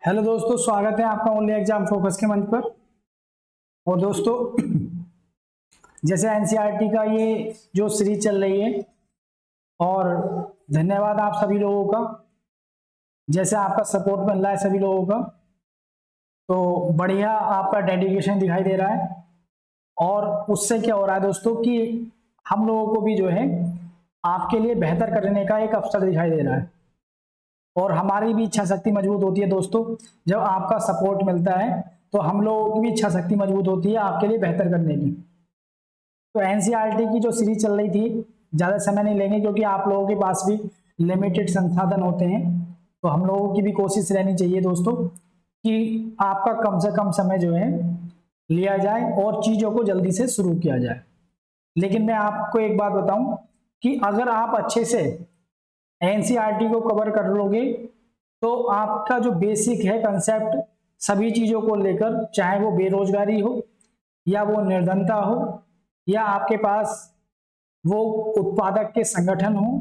Hello दोस्तों, स्वागत है आपका ओनली एग्जाम फोकस के मंच पर। और दोस्तों, जैसे एनसीईआरटी का ये जो सीरीज चल रही है, और धन्यवाद आप सभी लोगों का, जैसे आपका सपोर्ट मिल रहा है सभी लोगों का, तो बढ़िया आपका डेडिकेशन दिखाई दे रहा है। और उससे क्या हो रहा है दोस्तों कि हम लोगों को भी जो है आपके लिए बेहतर करने का एक अवसर दिखाई दे रहा है, और हमारी भी इच्छा शक्ति मजबूत होती है दोस्तों। जब आपका सपोर्ट मिलता है तो हम लोगों की भी इच्छा शक्ति मजबूत होती है आपके लिए बेहतर करने की। तो एनसीईआरटी की जो सीरीज चल रही थी, ज़्यादा समय नहीं लेंगे क्योंकि आप लोगों के पास भी लिमिटेड संसाधन होते हैं। तो हम लोगों की भी कोशिश रहनी चाहिए दोस्तों कि आपका कम से कम समय जो है लिया जाए और चीज़ों को जल्दी से शुरू किया जाए। लेकिन मैं आपको एक बात बताऊं कि अगर आप अच्छे से एनसीईआरटी को कवर कर लोगे तो आपका जो बेसिक है कंसेप्ट सभी चीज़ों को लेकर, चाहे वो बेरोजगारी हो या वो निर्धनता हो या आपके पास वो उत्पादक के संगठन हो,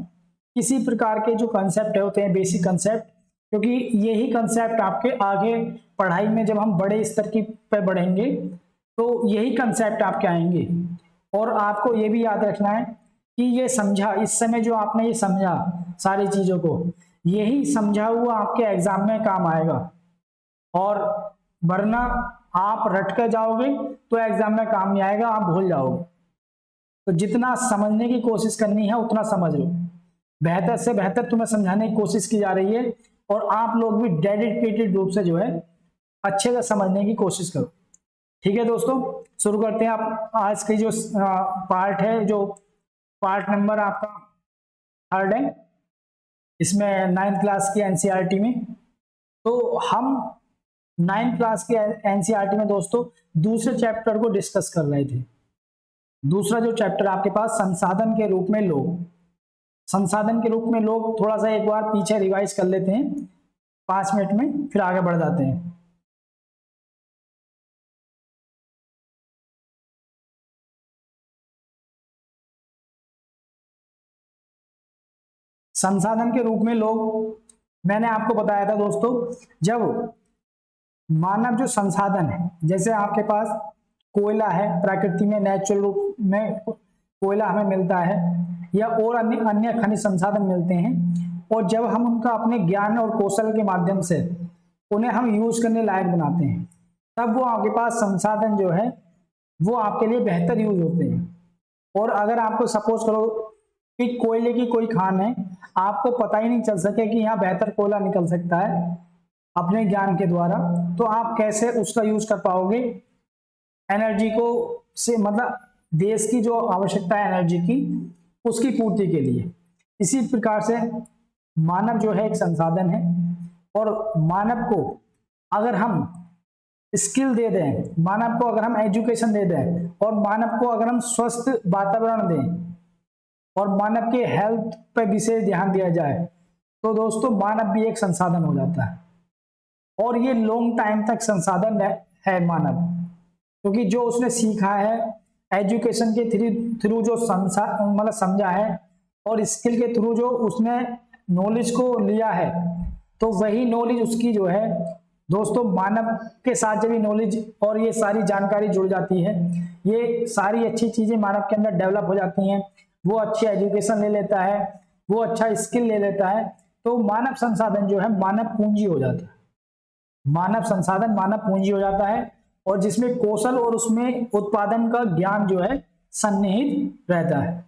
किसी प्रकार के जो कंसेप्ट होते हैं बेसिक कंसेप्ट, क्योंकि यही कंसेप्ट आपके आगे पढ़ाई में जब हम बड़े स्तर की पे बढ़ेंगे तो यही कंसेप्ट आपके आएंगे। और आपको ये भी याद रखना है कि ये समझा, इस समय जो आपने ये समझा सारी चीज़ों को, यही समझा हुआ आपके एग्जाम में काम आएगा। और वरना आप रट कर जाओगे तो एग्जाम में काम नहीं आएगा, आप भूल जाओगे। तो जितना समझने की कोशिश करनी है उतना समझ लो, बेहतर से बेहतर तुम्हें समझाने की कोशिश की जा रही है, और आप लोग भी डेडिकेटेड रूप से जो है अच्छे से समझने की कोशिश करो। ठीक है दोस्तों, शुरू करते हैं। आप आज की जो पार्ट है, जो पार्ट नंबर आपका 3 है, इसमें 9th क्लास की एनसीईआरटी में। तो हम 9th क्लास के एनसीईआरटी में दोस्तों दूसरे चैप्टर को डिस्कस कर रहे थे। दूसरा जो चैप्टर आपके पास संसाधन के रूप में लोग, संसाधन के रूप में लोग, थोड़ा सा एक बार पीछे रिवाइज कर लेते हैं 5 मिनट में, फिर आगे बढ़ जाते हैं। संसाधन के रूप में लोग, मैंने आपको बताया था दोस्तों, जब मानव जो संसाधन है, जैसे आपके पास कोयला है, प्रकृति में नेचुरल रूप में कोयला हमें मिलता है, या और अन्य अन्य खनिज संसाधन मिलते हैं, और जब हम उनका अपने ज्ञान और कौशल के माध्यम से उन्हें हम यूज करने लायक बनाते हैं, तब वो आपके पास संसाधन जो है वो आपके लिए बेहतर यूज होते हैं। और अगर आपको सपोज करो कि कोयले की कोई खान है, आपको पता ही नहीं चल सके कि यहाँ बेहतर कोयला निकल सकता है अपने ज्ञान के द्वारा, तो आप कैसे उसका यूज कर पाओगे एनर्जी को, से मतलब देश की जो आवश्यकता है एनर्जी की, उसकी पूर्ति के लिए। इसी प्रकार से मानव जो है एक संसाधन है, और मानव को अगर हम स्किल दे दें, मानव को अगर हम एजुकेशन दे दें, और मानव को अगर हम स्वस्थ वातावरण दें, और मानव के हेल्थ पर विशेष ध्यान दिया जाए, तो दोस्तों मानव भी एक संसाधन हो जाता है। और ये लॉन्ग टाइम तक संसाधन है मानव, क्योंकि जो उसने सीखा है एजुकेशन के थ्रू जो मतलब समझा है, और स्किल के थ्रू जो उसने नॉलेज को लिया है, तो वही नॉलेज उसकी जो है दोस्तों मानव के साथ जब भी नॉलेज और ये सारी जानकारी जुड़ जाती है, ये सारी अच्छी चीजें मानव के अंदर डेवलप हो जाती हैं, वो अच्छी एजुकेशन ले लेता है, वो अच्छा स्किल ले लेता है, तो मानव संसाधन जो है मानव पूंजी हो जाता है। मानव संसाधन मानव पूंजी हो जाता है, और जिसमें कौशल और उसमें उत्पादन का ज्ञान जो है सन्निहित रहता है।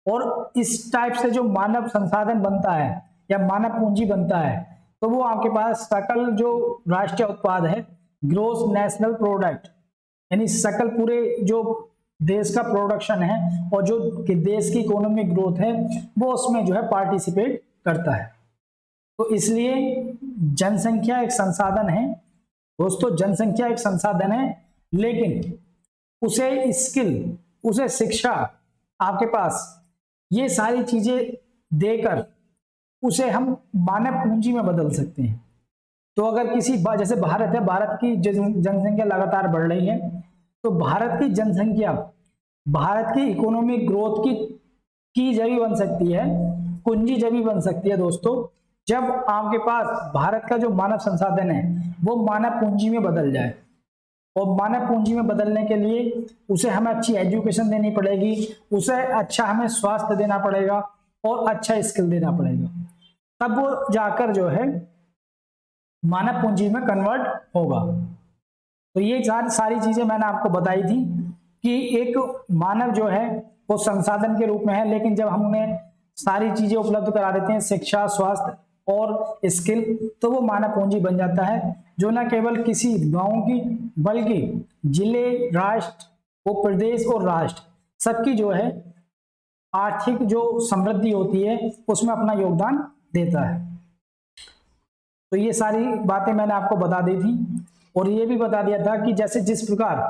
और इस टाइप से जो मानव संसाधन बनता है या मानव पूंजी बनता है, तो वो आपके पास सकल जो राष्ट्रीय उत्पाद है, ग्रोस नेशनल प्रोडक्ट, यानी सकल पूरे जो देश का प्रोडक्शन है और जो देश की इकोनॉमिक ग्रोथ है, वो उसमें जो है पार्टिसिपेट करता है। तो इसलिए जनसंख्या एक संसाधन है दोस्तों, जनसंख्या एक संसाधन है, लेकिन उसे स्किल, उसे शिक्षा, आपके पास ये सारी चीजें देकर उसे हम मानव पूंजी में बदल सकते हैं। तो अगर किसी जैसे भारत है, भारत की जनसंख्या लगातार बढ़ रही है, तो भारत की जनसंख्या भारत की इकोनॉमिक ग्रोथ की जरी बन सकती है, कुंजी जरी बन सकती है दोस्तों, जब आपके पास भारत का जो मानव संसाधन है वो मानव पूंजी में बदल जाए, और मानव पूंजी में बदलने के लिए उसे हमें अच्छी एजुकेशन देनी पड़ेगी, उसे अच्छा हमें स्वास्थ्य देना पड़ेगा और अच्छा स्किल देना पड़ेगा, तब वो जाकर जो है मानव पूंजी में कन्वर्ट होगा। तो ये सारी चीजें मैंने आपको बताई थी कि एक मानव जो है वो संसाधन के रूप में है, लेकिन जब हम उन्हें सारी चीजें उपलब्ध करा देते हैं, शिक्षा, स्वास्थ्य और स्किल, तो वो मानव पूंजी बन जाता है, जो न केवल किसी गांव की बल्कि जिले, राष्ट्र, वो प्रदेश और राष्ट्र सबकी जो है आर्थिक जो समृद्धि होती है उसमें अपना योगदान देता है। तो ये सारी बातें मैंने आपको बता दी थी, और ये भी बता दिया था कि जैसे जिस प्रकार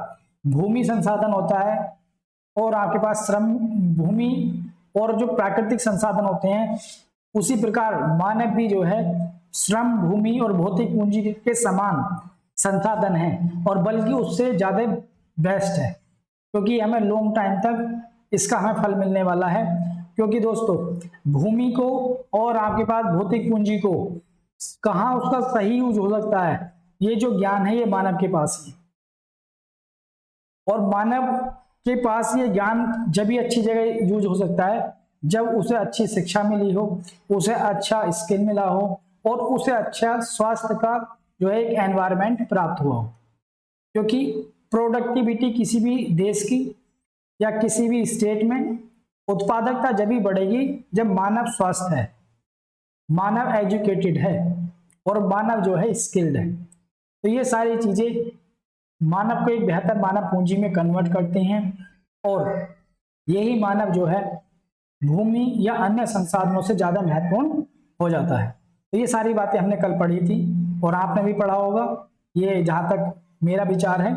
भूमि संसाधन होता है और आपके पास श्रम, भूमि और जो प्राकृतिक संसाधन होते हैं, उसी प्रकार मानव भी जो है श्रम, भूमि और भौतिक पूंजी के समान संसाधन है, और बल्कि उससे ज्यादा बेस्ट है, क्योंकि हमें लॉन्ग टाइम तक इसका हमें फल मिलने वाला है। क्योंकि दोस्तों भूमि को और आपके पास भौतिक पूंजी को कहाँ उसका सही यूज हो सकता है, ये जो ज्ञान है ये मानव के पास ही है, और मानव के पास ये ज्ञान जब भी अच्छी जगह यूज हो सकता है जब उसे अच्छी शिक्षा मिली हो, उसे अच्छा स्किल मिला हो और उसे अच्छा स्वास्थ्य का जो है एक एनवायरनमेंट प्राप्त हुआ हो। क्योंकि प्रोडक्टिविटी किसी भी देश की या किसी भी स्टेट में उत्पादकता जब भी बढ़ेगी जब मानव स्वस्थ है, मानव एजुकेटेड है और मानव जो है स्किल्ड है। तो ये सारी चीजें मानव को एक बेहतर मानव पूंजी में कन्वर्ट करते हैं, और यही मानव जो है भूमि या अन्य संसाधनों से ज्यादा महत्वपूर्ण हो जाता है। तो ये सारी बातें हमने कल पढ़ी थी और आपने भी पढ़ा होगा। ये जहां तक मेरा विचार है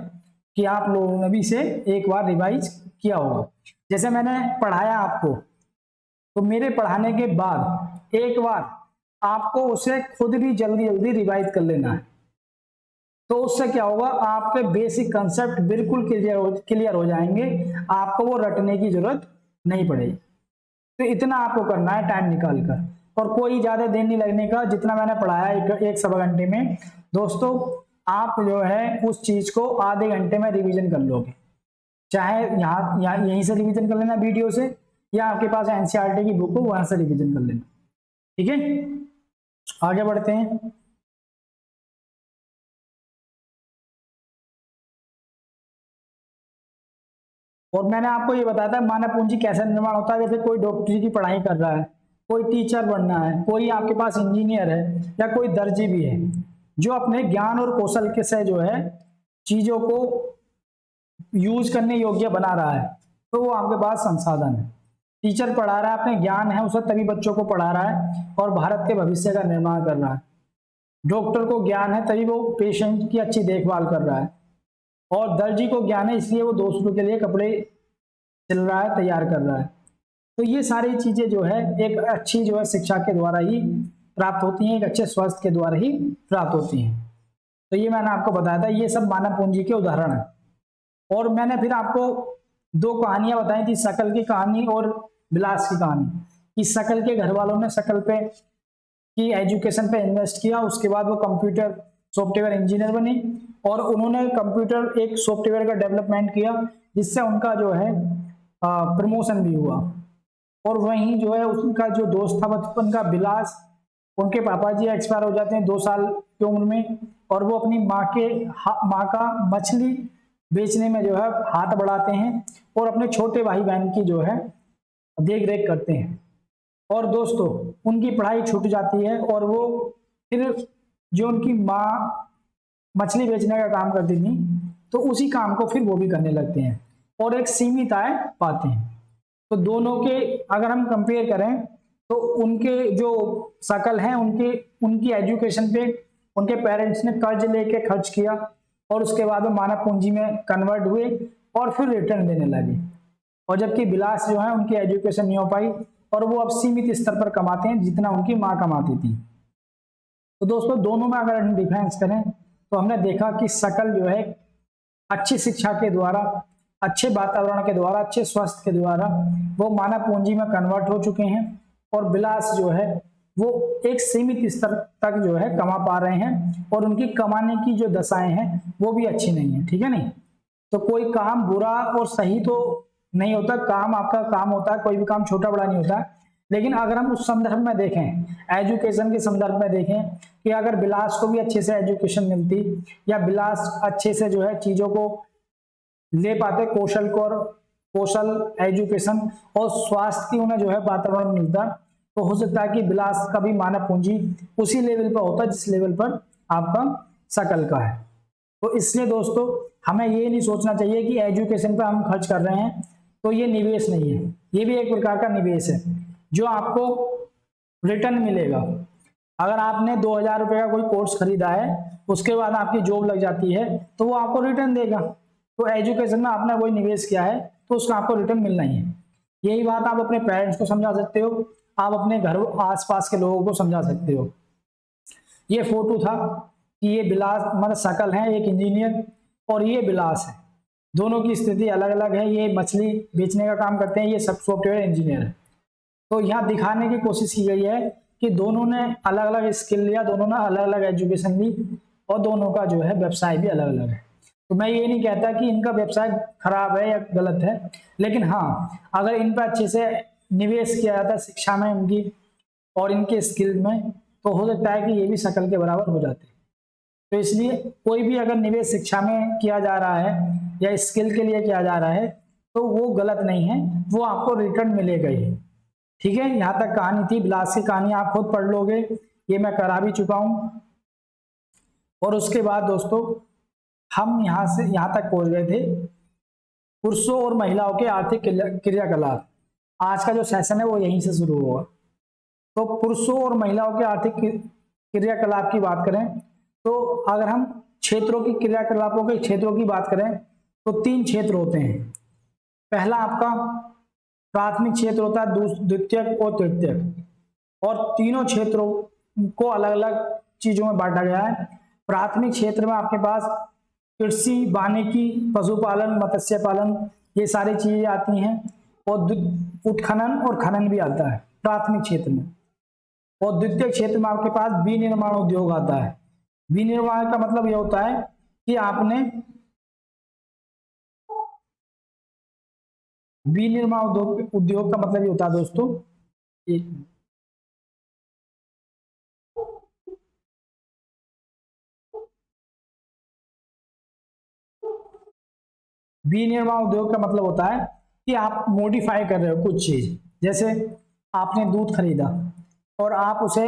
कि आप लोगों ने भी इसे एक बार रिवाइज किया होगा। जैसे मैंने पढ़ाया आपको, तो मेरे पढ़ाने के बाद एक बार आपको उसे खुद भी जल्दी जल्दी रिवाइज कर लेना है। तो उससे क्या होगा, आपके बेसिक कंसेप्ट बिल्कुल क्लियर हो जाएंगे, आपको वो रटने की जरूरत नहीं पड़ेगी। तो इतना आपको करना है टाइम निकाल कर, और कोई ज्यादा देर नहीं लगने का। जितना मैंने पढ़ाया एक सवा घंटे में, दोस्तों आप जो है उस चीज को आधे घंटे में रिवीजन कर लोगे। चाहे यहाँ यहीं से रिवीजन कर लेना वीडियो से, या आपके पास एनसीईआरटी की बुक हो वहां से रिवीजन कर लेना। ठीक है, आगे बढ़ते हैं। और मैंने आपको ये बताया था मानव पूंजी कैसे निर्माण होता है। जैसे कोई डॉक्टरी की पढ़ाई कर रहा है, कोई टीचर बनना है, कोई आपके पास इंजीनियर है या कोई दर्जी भी है, जो अपने ज्ञान और कौशल के से जो है चीजों को यूज करने योग्य बना रहा है, तो वो आपके पास संसाधन है। टीचर पढ़ा रहा है, अपने ज्ञान है उसे तभी बच्चों को पढ़ा रहा है और भारत के भविष्य का निर्माण कर रहा है। डॉक्टर को ज्ञान है तभी वो पेशेंट की अच्छी देखभाल कर रहा है, और दर्जी को ज्ञान है इसलिए वो दूसरों के लिए कपड़े सिल रहा है, तैयार कर रहा है। तो ये सारी चीजें जो है एक अच्छी जो है शिक्षा के द्वारा ही प्राप्त होती हैं, एक अच्छे स्वास्थ्य के द्वारा ही प्राप्त होती हैं। तो ये मैंने आपको बताया था, ये सब मानव पूंजी के उदाहरण है। और मैंने फिर आपको दो कहानियां बताई थी, शकल की कहानी और विलास की कहानी, कि शकल के घर वालों ने शकल पे की एजुकेशन पे इन्वेस्ट किया, उसके बाद वो कंप्यूटर सॉफ्टवेयर इंजीनियर बनी और उन्होंने कंप्यूटर एक सॉफ्टवेयर का डेवलपमेंट किया जिससे उनका जो है प्रमोशन भी हुआ। और वहीं जो है उनका जो दोस्त था बचपन का विलास, उनके पापा जी एक्सपायर हो जाते हैं 2 साल की उम्र में, और वो अपनी माँ का मछली बेचने में जो है हाथ बढ़ाते हैं और अपने छोटे भाई बहन की जो है देख रेख करते हैं। और दोस्तों उनकी पढ़ाई छूट जाती है और वो फिर जो उनकी माँ मछली बेचने का काम करती थी तो उसी काम को फिर वो भी करने लगते हैं और एक सीमित आय पाते हैं। तो दोनों के अगर हम कंपेयर करें तो उनके जो शकल हैं उनकी एजुकेशन पे उनके पेरेंट्स ने कर्ज लेके खर्च किया और उसके बाद वो मानव पूंजी में कन्वर्ट हुए और फिर रिटर्न देने लगे। और जबकि विलास जो है उनकी एजुकेशन नहीं हो पाई और वो अब सीमित स्तर पर कमाते हैं जितना उनकी माँ कमाती थी। तो दोस्तों दोनों में अगर हम डिफरेंस करें तो हमने देखा कि शकल जो है अच्छी शिक्षा के द्वारा, अच्छे वातावरण के द्वारा, अच्छे स्वास्थ्य के द्वारा वो मानव पूंजी में कन्वर्ट हो चुके हैं, और विलास जो है वो एक सीमित स्तर तक जो है कमा पा रहे हैं और उनकी कमाने की जो दशाएं हैं वो भी अच्छी नहीं है, ठीक है नहीं। तो कोई काम बुरा और सही तो नहीं होता, काम आपका काम होता है, कोई भी काम छोटा बड़ा नहीं होता। लेकिन अगर हम उस संदर्भ में देखें, एजुकेशन के संदर्भ में देखें कि अगर बिलास को भी अच्छे से एजुकेशन मिलती या बिलास अच्छे से जो है चीजों को ले पाते, कौशल एजुकेशन और स्वास्थ्य की उन्हें जो है वातावरण मिलता, तो हो सकता है कि बिलास का भी मानव पूंजी उसी लेवल पर होता जिस लेवल पर आपका सकल का है। तो इसलिए दोस्तों हमें ये नहीं सोचना चाहिए कि एजुकेशन पर हम खर्च कर रहे हैं तो ये निवेश नहीं है, ये भी एक प्रकार का निवेश है जो आपको रिटर्न मिलेगा। अगर आपने 2000 रुपये का कोई कोर्स खरीदा है, उसके बाद आपकी जॉब लग जाती है तो वो आपको रिटर्न देगा। तो एजुकेशन में आपने कोई निवेश किया है तो उसका आपको रिटर्न मिलना ही है। यही बात आप अपने पेरेंट्स को समझा सकते हो, आप अपने घर आसपास के लोगों को समझा सकते हो। ये फोटो था कि ये बिलास मतलब सकल है एक इंजीनियर और ये बिलास है, दोनों की स्थिति अलग अलग है। ये मछली बेचने का काम करते हैं, ये सब सॉफ्टवेयर इंजीनियर है। तो यहाँ दिखाने की कोशिश की गई है कि दोनों ने अलग अलग स्किल लिया, दोनों ने अलग अलग एजुकेशन ली और दोनों का जो है व्यवसाय भी अलग अलग है। तो मैं ये नहीं कहता कि इनका व्यवसाय खराब है या गलत है, लेकिन हाँ अगर इन पर अच्छे से निवेश किया जाता है शिक्षा में इनकी और इनके स्किल में, तो हो सकता है कि ये भी शकल के बराबर हो जाते। तो इसलिए कोई भी अगर निवेश शिक्षा में किया जा रहा है या स्किल के लिए किया जा रहा है तो वो गलत नहीं है, वो आपको रिटर्न मिलेगा ही। ठीक है, यहाँ तक कहानी थी। बिलास की कहानी आप खुद पढ़ लोगे, ये मैं करा भी चुका हूं। और उसके बाद दोस्तों हम यहाँ से यहाँ तक पहुंच गए थे पुरुषों और महिलाओं के आर्थिक क्रियाकलाप। आज का जो सेशन है वो यहीं से शुरू होगा। तो पुरुषों और महिलाओं के आर्थिक क्रियाकलाप की बात करें तो अगर हम क्षेत्रों की क्रियाकलापों के क्षेत्रों की बात करें तो 3 क्षेत्र होते हैं। पहला आपका प्राथमिक क्षेत्र होता है, द्वितीयक और तृतीयक, और तीनों क्षेत्रों को अलग अलग चीजों में बांटा गया है। प्राथमिक क्षेत्र में आपके पास कृषि, वानिकी, पशुपालन, मत्स्य पालन, ये सारी चीजें आती हैं, और उत्खनन और खनन भी आता है प्राथमिक क्षेत्र में। और द्वितीय क्षेत्र में आपके पास विनिर्माण उद्योग आता है। विनिर्माण का मतलब यह होता है कि आपने विनिर्माण उद्योग का मतलब ये होता है दोस्तों, एक विनिर्माण उद्योग का मतलब होता है कि आप मॉडिफाई कर रहे हो कुछ चीज। जैसे आपने दूध खरीदा और आप उसे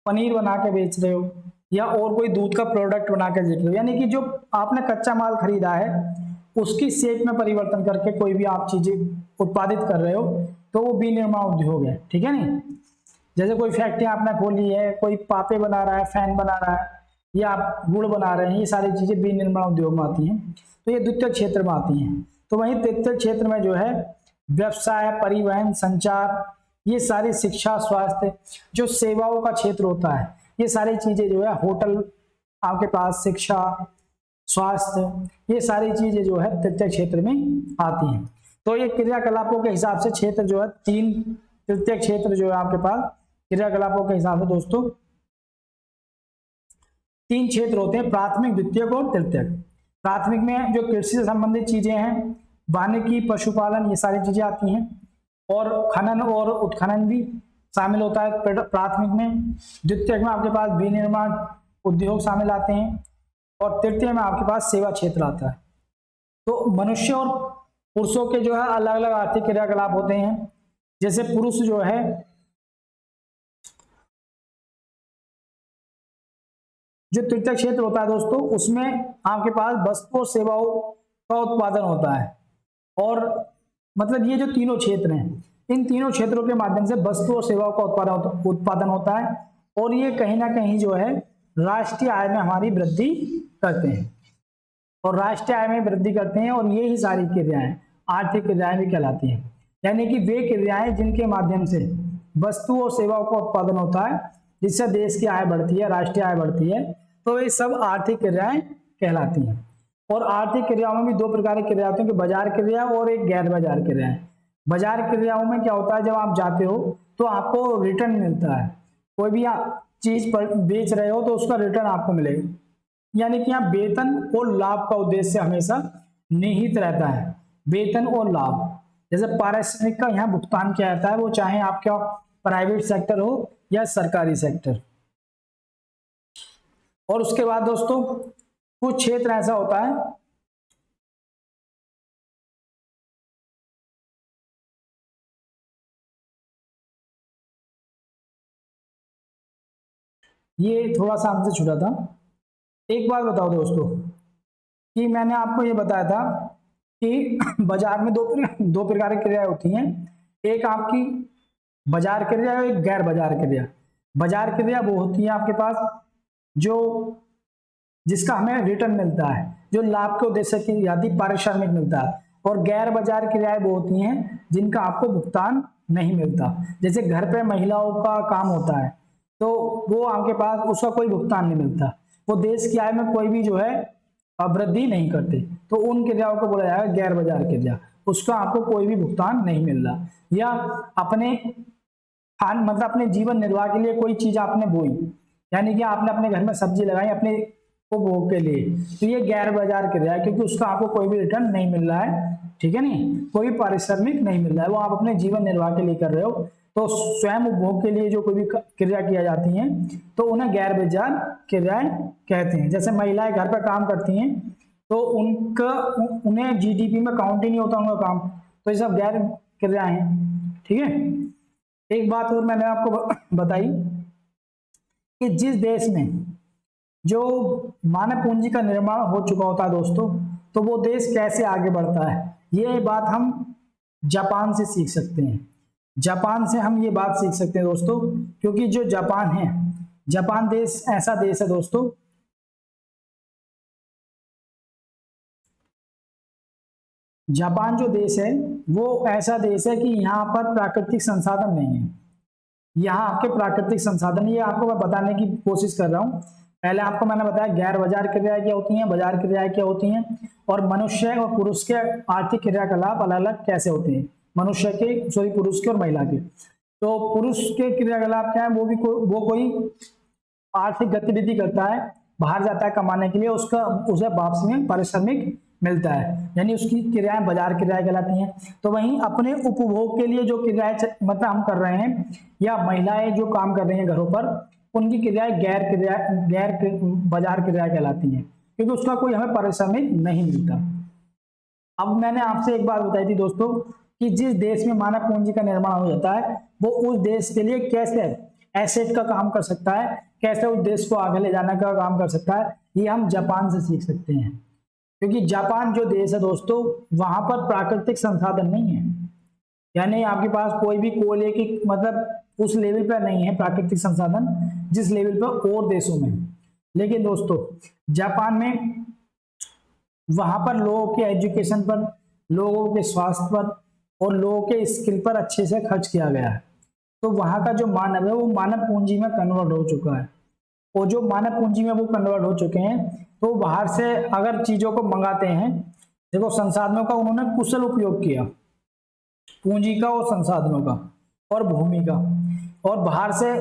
पनीर बना के बेच रहे हो या और कोई दूध का प्रोडक्ट बना के बेच रहे हो, यानी कि जो आपने कच्चा माल खरीदा है उसकी शेप में परिवर्तन करके कोई भी आप चीजें उत्पादित कर रहे हो, तो वो विनिर्माण उद्योग है। ठीक है नहीं। जैसे कोई फैक्ट्री आपने खोली है, कोई पापे बना रहा है, फैन बना रहा है, या आप गुड़ बना रहे हैं, ये सारी चीजें विनिर्माण उद्योग में आती हैं। तो ये द्वितीय क्षेत्र में आती हैं। तो वहीं तृतीय क्षेत्र में जो है व्यवसाय, परिवहन, संचार, ये सारी शिक्षा, स्वास्थ्य, जो सेवाओं का क्षेत्र होता है, ये सारी चीजें जो है होटल आपके पास, शिक्षा, स्वास्थ्य, ये सारी चीजें जो है तृतीय क्षेत्र में आती हैं। तो ये क्रियाकलापों के हिसाब से क्षेत्र जो है 3 तृतीय क्षेत्र जो है आपके पास क्रियाकलापों के हिसाब से दोस्तों 3 क्षेत्र होते हैं, प्राथमिक, द्वितीयक और तृतीयक। प्राथमिक में जो कृषि से संबंधित चीजें हैं, वानिकी, पशुपालन, ये सारी चीजें आती हैं, और खनन और उत्खनन भी शामिल होता है प्राथमिक में। द्वितीयक में आपके पास विनिर्माण उद्योग शामिल आते हैं, और तृतीय में आपके पास सेवा क्षेत्र आता है। तो मनुष्य और पुरुषों के जो है अलग अलग आर्थिक क्रियाकलाप होते हैं। जैसे पुरुष जो है जो तृतीय क्षेत्र होता है दोस्तों, उसमें आपके पास वस्तु और सेवाओं का उत्पादन होता है। और मतलब ये जो तीनों क्षेत्र हैं, इन तीनों क्षेत्रों के माध्यम से वस्तु और सेवाओं का उत्पादन होता है, और ये कहीं ना कहीं जो है राष्ट्रीय आय में हमारी वृद्धि करते हैं, और राष्ट्रीय आय में वृद्धि करते हैं। और ये ही सारी क्रियाएं आर्थिक क्रियाएं भी कहलाती हैं, यानी कि वे क्रियाएं जिनके माध्यम से वस्तु और सेवाओं का उत्पादन होता है, जिससे देश की आय बढ़ती है, राष्ट्रीय आय बढ़ती है, तो ये सब आर्थिक क्रियाएं कहलाती हैं। और आर्थिक क्रियाओं में भी 2 प्रकार की क्रिया होती है, बाजार क्रिया और एक गैर बाजार क्रिया है। बाजार क्रियाओं में क्या होता है, जब आप जाते हो तो आपको रिटर्न मिलता है, कोई भी आप चीज पर बेच रहे हो तो उसका रिटर्न आपको मिलेगा। यानी कि यहाँ वेतन और लाभ का उद्देश्य हमेशा निहित रहता है, वेतन और लाभ। जैसे पारिश्रमिक का यहाँ भुगतान किया जाता है, वो चाहे आपका प्राइवेट सेक्टर हो या सरकारी सेक्टर। और उसके बाद दोस्तों कुछ क्षेत्र ऐसा होता है ये थोड़ा सा हमसे छूटा था। एक बात बताओ दोस्तों कि मैंने आपको ये बताया था कि बाजार में दो प्रकार की क्रियाएं होती हैं, एक आपकी बाजार क्रिया और एक गैर बाजार क्रिया। बाजार क्रिया वो होती है आपके पास जो जिसका हमें रिटर्न मिलता है, जो लाभ के उद्देश्य की यादी पारिश्रमिक मिलता है। और गैर बाजार क्रियाएं वो होती हैं जिनका आपको भुगतान नहीं मिलता। जैसे घर पे महिलाओं का काम होता है तो वो आपके पास उसका कोई भुगतान नहीं मिलता, वो देश की आय में कोई भी जो है वृद्धि नहीं करते, तो उन क्रियाओं को बोला जाएगा गैर बाजार क्रिया। उसका आपको कोई भी भुगतान नहीं मिल रहा, या अपने मतलब अपने जीवन निर्वाह के लिए कोई चीज आपने बोई, यानी कि आपने अपने घर में सब्जी लगाई अपने उपभोग के लिए, तो ये गैर बाजार क्रिया है क्योंकि उसका आपको कोई भी रिटर्न नहीं मिल रहा है, ठीक है नहीं, कोई पारिश्रमिक नहीं मिल रहा है, वो आप अपने जीवन निर्वाह के लिए कर रहे हो। तो स्वयं उपभोग के लिए जो कोई भी क्रिया किया जाती है तो उन्हें गैर बाजार क्रियाएं कहते हैं। जैसे महिलाएं घर पर काम करती हैं तो उन्हें जीडीपी में काउंट ही नहीं होता उनका काम, तो ये सब गैर क्रियाएं हैं, ठीक है। एक बात और मैंने आपको बताई कि जिस देश में जो मानव पूंजी का निर्माण हो चुका होता है दोस्तों, तो वो देश कैसे आगे बढ़ता है, ये बात हम जापान से सीख सकते हैं। जापान से हम ये बात सीख सकते हैं दोस्तों, क्योंकि जो जापान है, जापान देश ऐसा देश है दोस्तों, जापान जो देश है वो ऐसा देश है कि यहाँ पर प्राकृतिक संसाधन नहीं है। यहाँ आपके प्राकृतिक संसाधन, ये आपको मैं बताने की कोशिश कर रहा हूँ। पहले आपको मैंने बताया गैर बाजार क्रियाएं क्या होती हैं, बाजार क्रियाएं क्या होती हैं, और मनुष्य और पुरुष के आर्थिक क्रियाकलाप अलग अलग कैसे होते हैं, मनुष्य के सॉरी पुरुष के और महिला के। तो पुरुष के क्रियाकलाप क्या है, वो कोई आर्थिक गतिविधि करता है, बाहर जाता है कमाने के लिए, उसे वापसी में पारिश्रमिक मिलता है, यानी उसकी क्रियाएं बाजार क्रियाएं कहलाती हैं। तो वहीं अपने उपभोग के लिए जो क्रियाएं मतलब हम कर रहे हैं, या महिलाएं जो काम कर रही हैं घरों पर, उनकी क्रियाएं गैर बाजार क्रियाएं कहलाती हैं, क्योंकि उसका कोई हमें पारिश्रमिक नहीं मिलता। अब मैंने आपसे एक बात बताई थी दोस्तों कि जिस देश में मानव पूंजी का निर्माण हो जाता है वो उस देश के लिए कैसे एसेट का काम कर सकता है, कैसे उस देश को आगे ले जाने का काम कर सकता है, ये हम जापान से सीख सकते हैं। क्योंकि जापान जो देश है दोस्तों, वहां पर प्राकृतिक संसाधन नहीं है, यानी आपके पास कोई भी कोयले की मतलब उस लेवल पर नहीं है प्राकृतिक संसाधन जिस लेवल पर और देशों में। लेकिन दोस्तों जापान में वहां पर लोगों के एजुकेशन पर, लोगों के स्वास्थ्य पर और लोगों के स्किल पर अच्छे से खर्च किया गया है। तो वहां का जो मानव है वो मानव पूंजी में कन्वर्ट हो चुका है, और जो मानव पूंजी में वो कन्वर्ट हो चुके हैं, तो बाहर से अगर चीजों को मंगाते हैं, देखो संसाधनों का उन्होंने कुशल उपयोग किया, पूंजी का और संसाधनों का और भूमि का, और बाहर से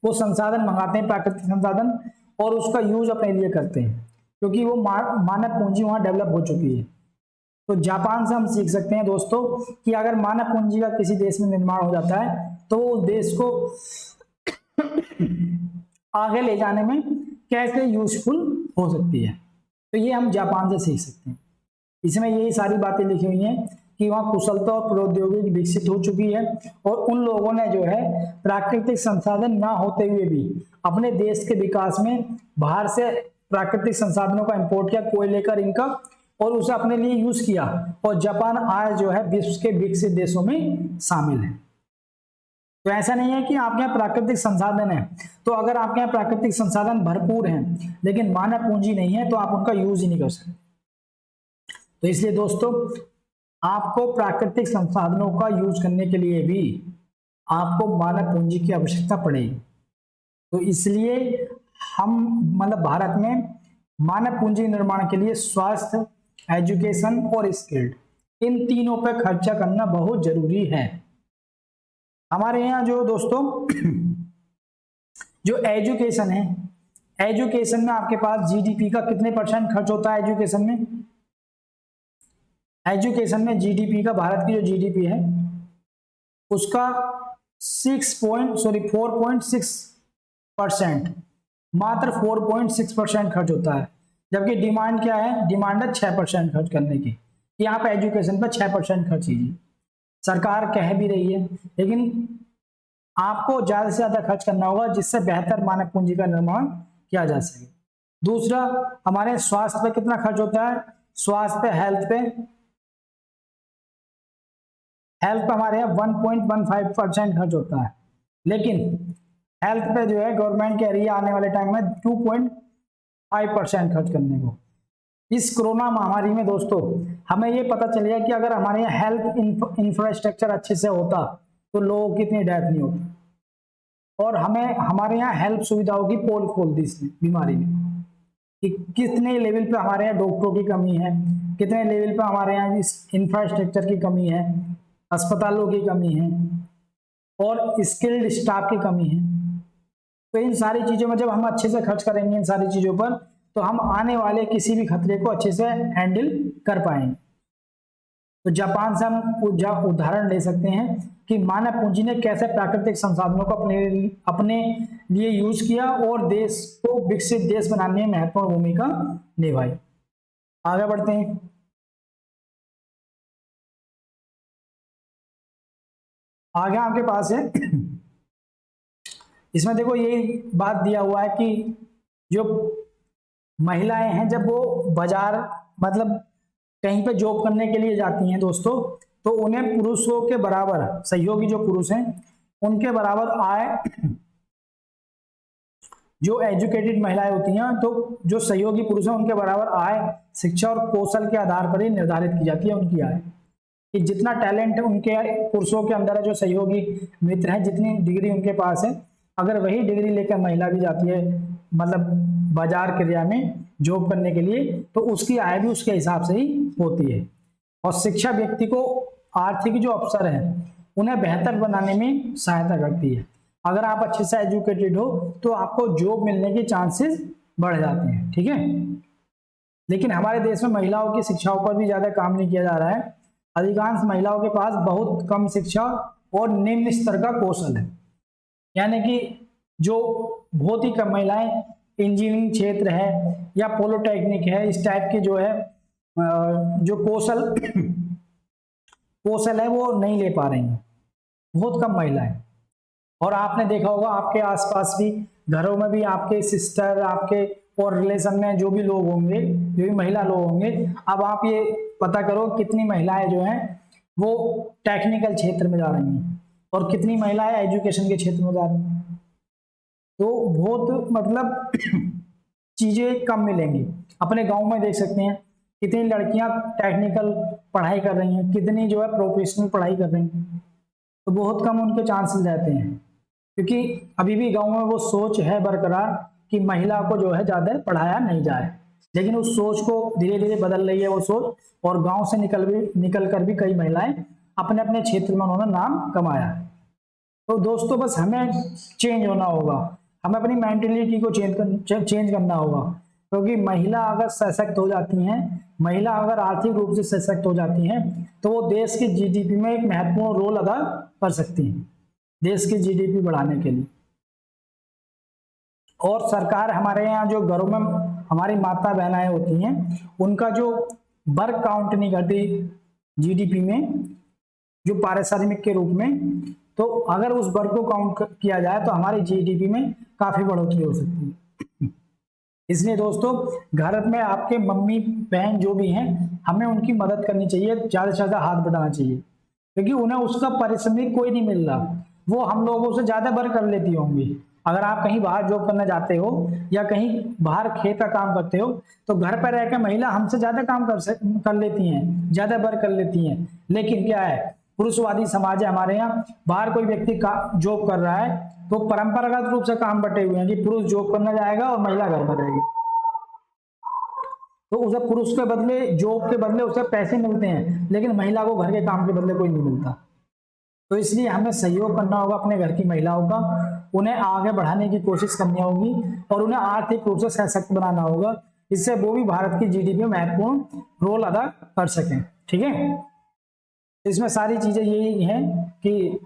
वो संसाधन मंगाते हैं प्राकृतिक संसाधन, और उसका यूज अपने लिए करते हैं, क्योंकि वो मानव पूंजी वहां डेवलप हो चुकी है। तो जापान से हम सीख सकते हैं दोस्तों कि अगर मानव पूंजी का किसी देश में निर्माण हो जाता है तो उस देश को आगे ले जाने में कैसे यूजफुल हो सकती है, तो ये हम जापान से सीख सकते हैं। इसमें यही सारी बातें लिखी हुई हैं कि वहाँ कुशलता और प्रौद्योगिकी विकसित हो चुकी है, और उन लोगों ने जो है प्राकृतिक संसाधन ना होते हुए भी अपने देश के विकास में बाहर से प्राकृतिक संसाधनों का इंपोर्ट किया, कोयले का, इनका, और उसे अपने लिए यूज किया, और जापान आज जो है विश्व के विकसित देशों में शामिल है। तो ऐसा नहीं है कि आपके यहाँ प्राकृतिक संसाधन है, तो अगर आपके यहाँ प्राकृतिक संसाधन भरपूर हैं लेकिन मानव पूंजी नहीं है तो आप उनका यूज ही नहीं कर सकते। तो इसलिए दोस्तों आपको प्राकृतिक संसाधनों का यूज करने के लिए भी आपको मानव पूंजी की आवश्यकता पड़ेगी। तो इसलिए हम मतलब भारत में मानव पूंजी निर्माण के लिए स्वास्थ्य, एजुकेशन और स्किल्ड, इन तीनों पर खर्चा करना बहुत जरूरी है। हमारे यहाँ जो दोस्तों जो एजुकेशन है, एजुकेशन में आपके पास जीडीपी का कितने परसेंट खर्च होता है एजुकेशन में? एजुकेशन में जीडीपी का, भारत की जो जीडीपी है उसका 4.6%, मात्र 4.6% खर्च होता है। जबकि डिमांड क्या है? डिमांड है 6% खर्च करने की। यहाँ पे एजुकेशन पर 6% खर्च कीजिए। सरकार कह भी रही है, लेकिन आपको ज्यादा से ज्यादा खर्च करना होगा जिससे बेहतर मानव पूंजी का निर्माण किया जा सके। दूसरा, हमारे स्वास्थ्य पे कितना खर्च होता है? स्वास्थ्य पे, हेल्थ पे हमारे यहाँ 1.15% खर्च होता है। लेकिन हेल्थ पे जो है गवर्नमेंट कह रही है आने वाले टाइम में 2.5% खर्च करने को। इस कोरोना महामारी में दोस्तों हमें ये पता चल गया कि अगर हमारे यहाँ हेल्थ इंफ्रास्ट्रक्चर अच्छे से होता तो लोगों की इतनी डेथ नहीं होती। और हमें हमारे यहाँ हेल्थ सुविधाओं की पोल खोल दी इसने बीमारी ने, कि कितने लेवल पे हमारे यहाँ डॉक्टरों की कमी है, कितने लेवल पे हमारे यहाँ इंफ्रास्ट्रक्चर की कमी है, अस्पतालों की कमी है और स्किल्ड स्टाफ की कमी है। तो इन सारी चीजों में जब हम अच्छे से खर्च करेंगे इन सारी चीजों पर, तो हम आने वाले किसी भी खतरे को अच्छे से हैंडल कर पाएंगे। तो जापान से हम उदाहरण ले सकते हैं कि मानव पूंजी ने कैसे प्राकृतिक संसाधनों को अपने लिए यूज किया और देश को विकसित देश बनाने में महत्वपूर्ण भूमिका निभाई। आगे बढ़ते हैं। आगे आपके पास है, इसमें देखो ये बात दिया हुआ है कि जो महिलाएं हैं जब वो बाजार मतलब कहीं पे जॉब करने के लिए जाती हैं दोस्तों, तो उन्हें पुरुषों के बराबर, सहयोगी जो पुरुष हैं उनके बराबर आय, जो एजुकेटेड महिलाएं होती हैं तो जो सहयोगी पुरुष हैं उनके बराबर आय शिक्षा और कौशल के आधार पर ही निर्धारित की जाती है उनकी आय। कि जितना टैलेंट है उनके पुरुषों के अंदर है, जो सहयोगी मित्र हैं जितनी डिग्री उनके पास है, अगर वही डिग्री लेकर महिला भी जाती है मतलब बाजार क्रिया में जॉब करने के लिए, तो उसकी आय भी उसके हिसाब से ही होती है। और शिक्षा व्यक्ति को आर्थिक जो अवसर है उन्हें बेहतर बनाने में सहायता करती है। अगर आप अच्छे से एजुकेटेड हो तो आपको जॉब मिलने के चांसेस बढ़ जाते हैं, ठीक है। लेकिन हमारे देश में महिलाओं की शिक्षाओं पर भी ज्यादा काम नहीं किया जा रहा है। अधिकांश महिलाओं के पास बहुत कम शिक्षा और निम्न स्तर का कौशल है, यानी कि जो बहुत ही कम महिलाएं इंजीनियरिंग क्षेत्र है या पॉलिटेक्निक है, इस टाइप के जो है जो कौशल है वो नहीं ले पा रही हैं, बहुत कम महिलाएं। और आपने देखा होगा आपके आसपास भी घरों में भी आपके सिस्टर, आपके और रिलेशन में जो भी लोग होंगे, जो भी महिला लोग होंगे, अब आप ये पता करो कितनी महिलाएं जो हैं वो टेक्निकल क्षेत्र में जा रही हैं और कितनी महिलाएं एजुकेशन के क्षेत्र में जा रही हैं। तो बहुत मतलब चीजें कम मिलेंगी। अपने गांव में देख सकते हैं कितनी लड़कियां टेक्निकल पढ़ाई कर रही हैं, कितनी जो है प्रोफेशनल पढ़ाई कर रही हैं, तो बहुत कम उनके चांसेस रहते हैं। क्योंकि अभी भी गांव में वो सोच है बरकरार कि महिला को जो है ज्यादा पढ़ाया नहीं जाए, लेकिन उस सोच को धीरे धीरे बदल रही है वो सोच, और गांव से निकल कर भी कई महिलाएं अपने अपने क्षेत्र में उन्होंने नाम कमाया है। तो दोस्तों बस हमें चेंज होना होगा, हमें अपनी मेंटेलिटी को चेंज करना होगा। क्योंकि महिला अगर सशक्त हो जाती हैं, महिला अगर आर्थिक रूप से सशक्त हो जाती हैं, तो वो देश की जीडीपी में एक महत्वपूर्ण रोल अदा कर सकती हैं, देश की जीडीपी बढ़ाने के लिए। और सरकार हमारे यहाँ जो घरों में हमारी माता बहनाएं होती हैं उनका जो वर्क काउंट नहीं करती जीडीपी में, जो पारिश्रमिक के रूप में, तो अगर उस वर्क को काउंट किया जाए तो हमारी जीडीपी में काफी बढ़ोतरी हो सकती है। इसलिए दोस्तों घर में आपके मम्मी बहन जो भी हैं, हमें उनकी मदद करनी चाहिए, ज्यादा से ज्यादा हाथ बढ़ाना चाहिए, क्योंकि उन्हें उसका पारिश्रमिक कोई नहीं मिल रहा, वो हम लोगों से ज्यादा वर्क कर लेती होंगी। अगर आप कहीं बाहर जॉब करने जाते हो या कहीं बाहर खेत का काम करते हो, तो घर पर रहकर महिला हमसे ज्यादा काम कर लेती हैं, ज्यादा वर्क कर लेती हैं। लेकिन क्या है, पुरुषवादी समाज है हमारे यहाँ, बाहर कोई व्यक्ति जॉब कर रहा है तो परंपरागत रूप से काम बटे हुए हैं कि पुरुष जॉब करने जाएगा और महिला घर में रहेगी। तो उसे पुरुष के बदले, जॉब के बदले उसे पैसे मिलते हैं, लेकिन महिला को घर के काम के बदले कोई नहीं मिलता। तो इसलिए हमें सहयोग करना होगा अपने घर की महिलाओं का, उन्हें आगे बढ़ाने की कोशिश करनी होगी और उन्हें आर्थिक रूप से सशक्त बनाना होगा, इससे वो भी भारत की जीडीपी में महत्वपूर्ण रोल अदा कर सकें। ठीक है, इसमें सारी चीजें यही हैं कि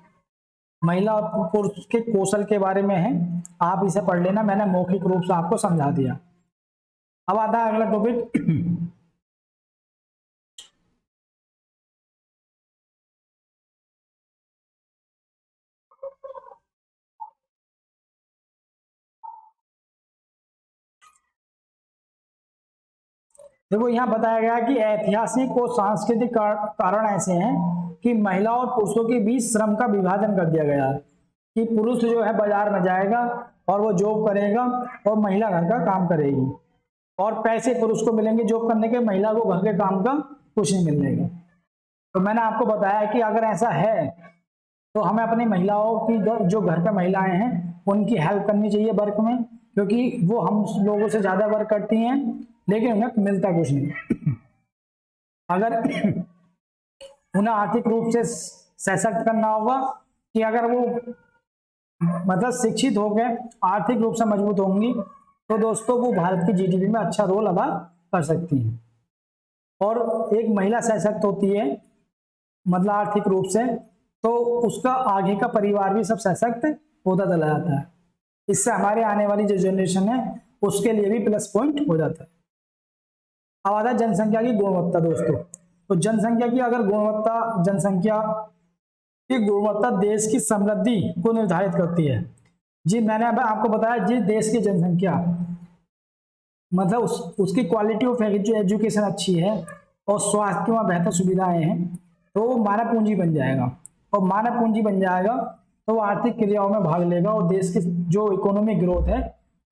महिला और पुरुष के कौशल के बारे में है, आप इसे पढ़ लेना, मैंने मौखिक रूप से आपको समझा दिया। अब आता है अगला टॉपिक। देखो यहाँ बताया गया कि ऐतिहासिक और सांस्कृतिक कारण ऐसे हैं कि महिला और पुरुषों के बीच श्रम का विभाजन कर दिया गया है, कि पुरुष जो है बाजार में जाएगा और वो जॉब करेगा और महिला घर का काम करेगी, और पैसे पुरुष को मिलेंगे जॉब करने के, महिला को घर के काम का कुछ नहीं मिलेगा। तो मैंने आपको बताया कि अगर ऐसा है तो हमें अपनी महिलाओं की जो घर पे महिलाएं हैं उनकी हेल्प करनी चाहिए वर्क में, क्योंकि वो हम लोगों से ज्यादा वर्क करती हैं लेकिन उन्हें मिलता कुछ नहीं। अगर उन्हें आर्थिक रूप से सशक्त करना होगा कि अगर वो मतलब शिक्षित हो गए, आर्थिक रूप से मजबूत होंगी, तो दोस्तों वो भारत की जीडीपी में अच्छा रोल अदा कर सकती हैं। और एक महिला सशक्त होती है मतलब आर्थिक रूप से, तो उसका आगे का परिवार भी सब सशक्त होता चला जाता है। इससे हमारे आने वाली जो जनरेशन है उसके लिए भी प्लस पॉइंट हो जाता है। अब आता है जनसंख्या की गुणवत्ता दोस्तों। तो जनसंख्या की अगर गुणवत्ता, जनसंख्या की गुणवत्ता देश की समृद्धि को निर्धारित करती है। जी मैंने अब आपको बताया, जिस देश की जनसंख्या मतलब उसकी क्वालिटी ऑफ एजुकेशन अच्छी है और स्वास्थ्य की वहाँ बेहतर सुविधाएं हैं, तो वो मानव पूंजी बन जाएगा, और मानव पूंजी बन जाएगा तो वो आर्थिक क्रियाओं में भाग लेगा और देश की जो इकोनॉमिक ग्रोथ है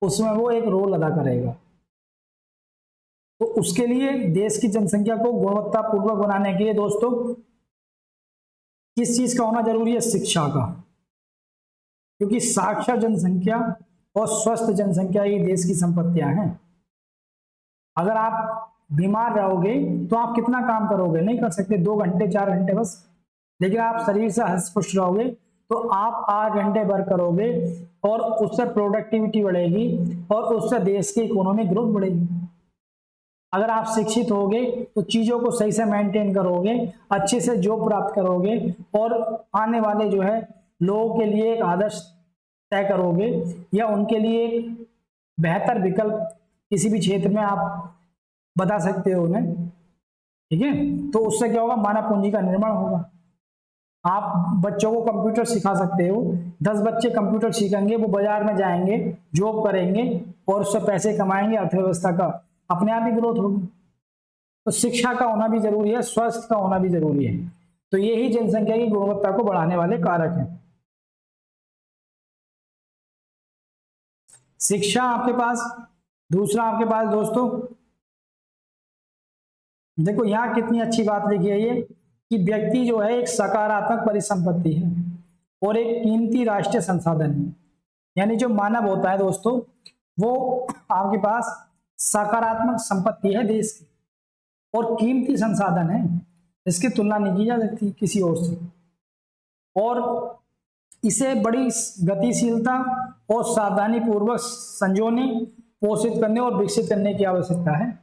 उसमें वो एक रोल अदा करेगा। तो उसके लिए देश की जनसंख्या को गुणवत्तापूर्वक बनाने के लिए दोस्तों किस चीज का होना जरूरी है? शिक्षा का, क्योंकि साक्षर जनसंख्या और स्वस्थ जनसंख्या ये देश की संपत्तियां हैं। अगर आप बीमार रहोगे तो आप कितना काम करोगे? नहीं कर सकते, 2 घंटे 4 घंटे बस। लेकिन आप शरीर से हंस पुष्ट रहोगे तो आप 8 घंटे वर्क करोगे और उससे प्रोडक्टिविटी बढ़ेगी और उससे देश की इकोनॉमिक ग्रोथ बढ़ेगी। अगर आप शिक्षित होगे तो चीजों को सही से मेंटेन करोगे, अच्छे से जॉब प्राप्त करोगे और आने वाले जो है लोगों के लिए एक आदर्श तय करोगे या उनके लिए एक बेहतर विकल्प किसी भी क्षेत्र में आप बता सकते हो उन्हें। ठीक है, तो उससे क्या होगा? मानव पूंजी का निर्माण होगा। आप बच्चों को कंप्यूटर सिखा सकते हो, 10 बच्चे कंप्यूटर सीखेंगे, वो बाजार में जाएंगे, जॉब करेंगे और उससे पैसे कमाएंगे, अर्थव्यवस्था का अपने आप ही ग्रोथ होगी। तो शिक्षा का होना भी जरूरी है, स्वास्थ्य का होना भी जरूरी है। तो यही जनसंख्या की गुणवत्ता को बढ़ाने वाले कारक हैं। शिक्षा आपके पास, दूसरा आपके पास दोस्तों देखो यहाँ कितनी अच्छी बात लिखी है ये, कि व्यक्ति जो है एक सकारात्मक परिसंपत्ति है और एक कीमती राष्ट्रीय संसाधन है। यानी जो मानव होता है दोस्तों वो आपके पास सकारात्मक संपत्ति है देश की और कीमती संसाधन है, इसकी तुलना नहीं की जा सकती किसी और से। और इसे बड़ी गतिशीलता और सावधानी पूर्वक संजोने, पोषित करने और विकसित करने की आवश्यकता है।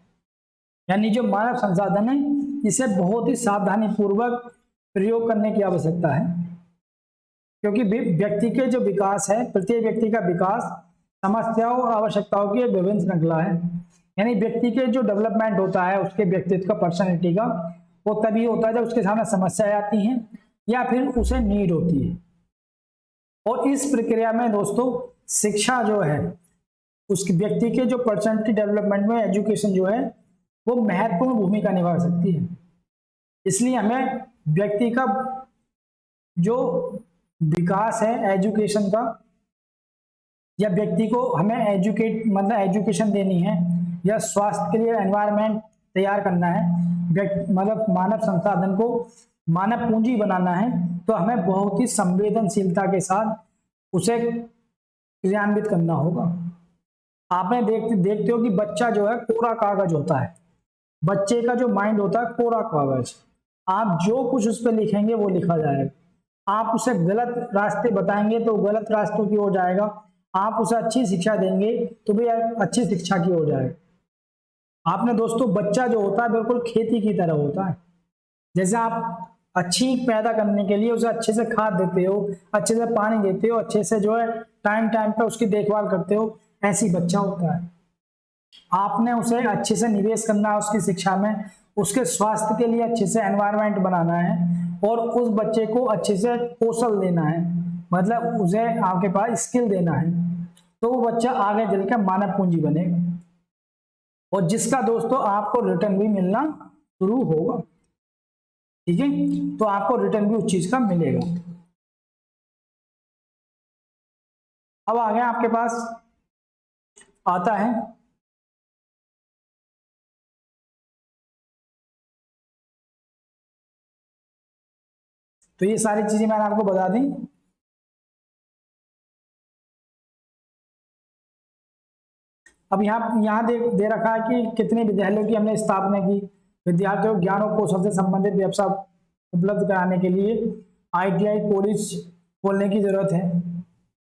यानी जो मानव संसाधन है इसे बहुत ही सावधानी पूर्वक प्रयोग करने की आवश्यकता है, क्योंकि व्यक्ति के जो विकास है, प्रत्येक व्यक्ति का विकास समस्याओं और आवश्यकताओं की एक विभिन्न श्रृंखला है। यानी व्यक्ति के जो डेवलपमेंट होता है उसके व्यक्तित्व का, पर्सनैलिटी का, वो तभी होता है जब उसके सामने समस्याएं आती हैं या फिर उसे नीड होती है। और इस प्रक्रिया में दोस्तों शिक्षा जो है उस व्यक्ति के जो पर्सनैलिटी डेवलपमेंट में एजुकेशन जो है वो महत्वपूर्ण भूमिका निभा सकती है। इसलिए हमें व्यक्ति का जो विकास है एजुकेशन का, या व्यक्ति को हमें एजुकेशन देनी है या स्वास्थ्य के लिए एनवायरनमेंट तैयार करना है, मतलब मानव संसाधन को मानव पूंजी बनाना है, तो हमें बहुत ही संवेदनशीलता के साथ उसे क्रियान्वित करना होगा। आपने देखते हो कि बच्चा जो है कोरा कागज होता है, बच्चे का जो माइंड होता है कोरा कागज, आप जो कुछ उस पर लिखेंगे वो लिखा जाएगा। आप उसे गलत रास्ते बताएंगे तो गलत रास्तों की ओर जाएगा, आप उसे अच्छी शिक्षा देंगे तो भी अच्छी शिक्षा की ओर जाएगा। आपने दोस्तों बच्चा जो होता है बिल्कुल खेती की तरह होता है। जैसे आप अच्छी पैदा करने के लिए उसे अच्छे से खाद देते हो, अच्छे से पानी देते हो, अच्छे से जो है टाइम टाइम पे उसकी देखभाल करते हो, ऐसी बच्चा होता है। आपने उसे अच्छे से निवेश करना है उसकी शिक्षा में, उसके स्वास्थ्य के लिए अच्छे से एनवायरनमेंट बनाना है और उस बच्चे को अच्छे से कौशल देना है, मतलब उसे आपके पास स्किल देना है, तो वो बच्चा आगे चलकर मानव पूंजी बनेगा और जिसका दोस्तों आपको रिटर्न भी मिलना शुरू होगा। ठीक है, तो आपको रिटर्न भी उस चीज का मिलेगा। अब आगे आपके पास आता है तो ये सारी चीजें मैंने आपको बता दी। अब यहाँ दे रखा है कि कितने विद्यालयों की हमने स्थापना की। विद्यार्थियों को ज्ञान और कौशल से संबंधित व्यवसाय उपलब्ध कराने के लिए ITI कॉलेज खोलने की जरूरत है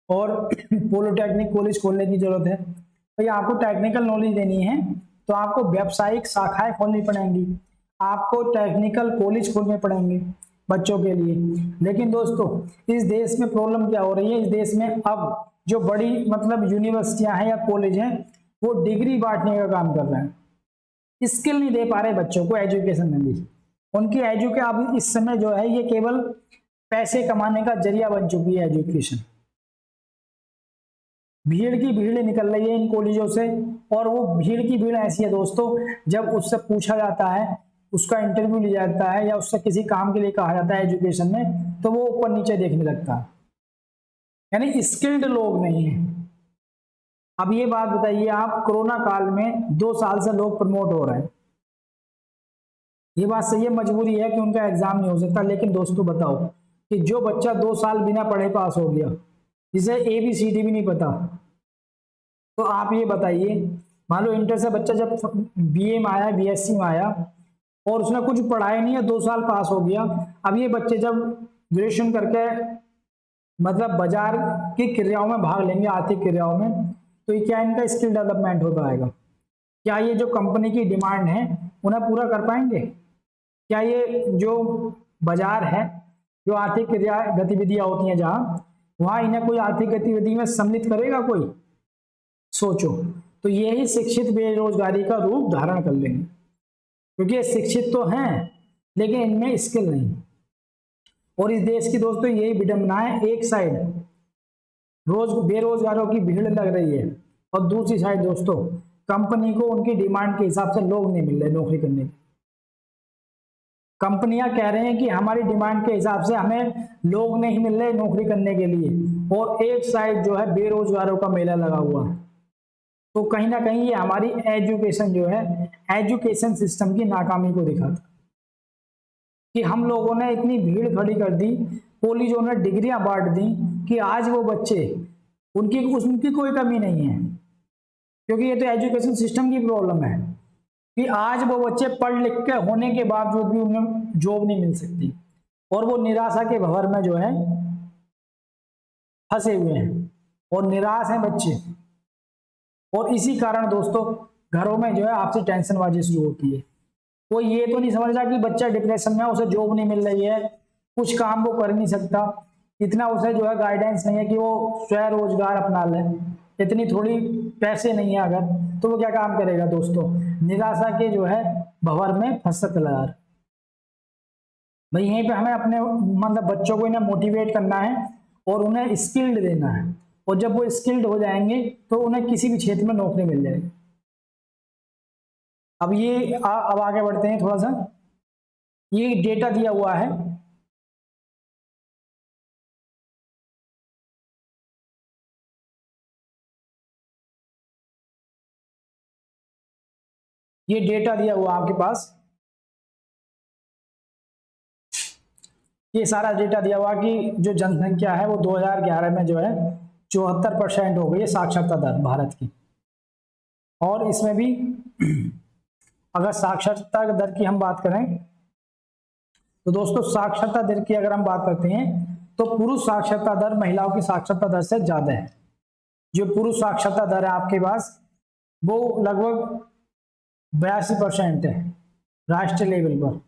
और पॉलिटेक्निक कॉलेज खोलने की जरूरत है। तो ये आपको टेक्निकल नॉलेज देनी है तो आपको व्यावसायिक शाखाएं खोलनी पड़ेंगी, आपको टेक्निकल कॉलेज खोलने पड़ेंगे बच्चों के लिए। लेकिन दोस्तों इस देश में प्रॉब्लम क्या हो रही है, इस देश में अब जो बड़ी मतलब यूनिवर्सिटियां हैं या कॉलेज हैं वो डिग्री बांटने का काम कर रहे हैं, स्किल नहीं दे पा रहे बच्चों को एजुकेशन में भी। उनकी एजुकेशन अब इस समय जो है ये केवल पैसे कमाने का जरिया बन चुकी है एजुकेशन। भीड़ की भीड़ निकल रही है इन कॉलेजों से और वो भीड़ की भीड़ ऐसी है दोस्तों, जब उससे पूछा जाता है, उसका इंटरव्यू लिया जाता है या उससे किसी काम के लिए कहा जाता है एजुकेशन में, तो वो ऊपर नीचे देखने लगता है, यानी स्किल्ड लोग नहीं है। अब ये बात बताइए आप, कोरोना काल में 2 साल से लोग प्रमोट हो रहे हैं, ये बात सही है, मजबूरी है कि उनका एग्जाम नहीं हो सकता। लेकिन दोस्तों बताओ कि जो बच्चा 2 साल बिना पढ़े पास हो गया, जिसे ABCD भी नहीं पता, तो आप ये बताइए, मान लो इंटर से बच्चा जब BA में आया, BSc में आया और उसने कुछ पढ़ाया नहीं है, 2 साल पास हो गया। अब ये बच्चे जब ग्रेजुएशन करके मतलब बाजार की क्रियाओं में भाग लेंगे, आर्थिक क्रियाओं में, तो ये क्या इनका स्किल डेवलपमेंट हो पाएगा? क्या ये जो कंपनी की डिमांड है उन्हें पूरा कर पाएंगे? क्या ये जो बाजार है, जो आर्थिक क्रिया गतिविधियां होती हैं जहां, वहां इन्हें कोई आर्थिक गतिविधि में सम्मिलित करेगा कोई? सोचो। तो यही शिक्षित बेरोजगारी का रूप धारण कर लेंगे, क्योंकि ये शिक्षित तो हैं लेकिन इनमें स्किल नहीं। और इस देश की दोस्तों यही विडंबना है, एक साइड रोज बेरोजगारों की भीड़ लग रही है और दूसरी साइड दोस्तों कंपनी को उनकी डिमांड के हिसाब से लोग नहीं मिल रहे नौकरी करने के। कंपनियां कह रहे हैं कि हमारी डिमांड के हिसाब से हमें लोग नहीं मिल रहे नौकरी करने के लिए, और एक साइड जो है बेरोजगारों का मेला लगा हुआ है। तो कहीं ना कहीं ये हमारी एजुकेशन जो है, एजुकेशन सिस्टम की नाकामी को दिखाता कि हम लोगों ने इतनी भीड़ खड़ी कर दी, कॉलेजों ने डिग्रियां बांट दी कि आज वो बच्चे उनकी कोई कमी नहीं है, क्योंकि ये तो एजुकेशन सिस्टम की प्रॉब्लम है कि आज वो बच्चे पढ़ लिख के होने के बावजूद भी उन्हें जॉब नहीं मिल सकती और वो निराशा के भंवर में जो है फंसे हुए हैं और निराश हैं बच्चे। और इसी कारण दोस्तों घरों में जो है आपसी टेंशनबाजी शुरू होती है। कोई ये तो नहीं समझ रहा कि बच्चा डिप्रेशन में, उसे जॉब नहीं मिल रही है, कुछ काम वो कर नहीं सकता, इतना उसे जो है गाइडेंस नहीं है कि वो स्वरोजगार अपना ले, इतनी थोड़ी पैसे नहीं है अगर, तो वो क्या काम करेगा दोस्तों? निराशा के जो है भंवर में फंस चला जा रहा। भाई यहीं पे हमें अपने मतलब बच्चों को इन्हें मोटिवेट करना है और उन्हें स्किल्ड देना है, और जब वो स्किल्ड हो जाएंगे तो उन्हें किसी भी क्षेत्र में नौकरी मिल जाएगी। अब अब आगे बढ़ते हैं थोड़ा सा, ये डेटा दिया हुआ है, ये डेटा दिया हुआ आपके पास, ये सारा डेटा दिया हुआ कि जो जनसंख्या है वो 2011 में जो है 74% हो गई है साक्षरता दर भारत की। और इसमें भी अगर साक्षरता दर की हम बात करें तो दोस्तों साक्षरता दर की अगर हम बात करते हैं तो पुरुष साक्षरता दर महिलाओं की साक्षरता दर से ज्यादा है। जो पुरुष साक्षरता दर है आपके पास वो लगभग 82% है राष्ट्रीय लेवल पर।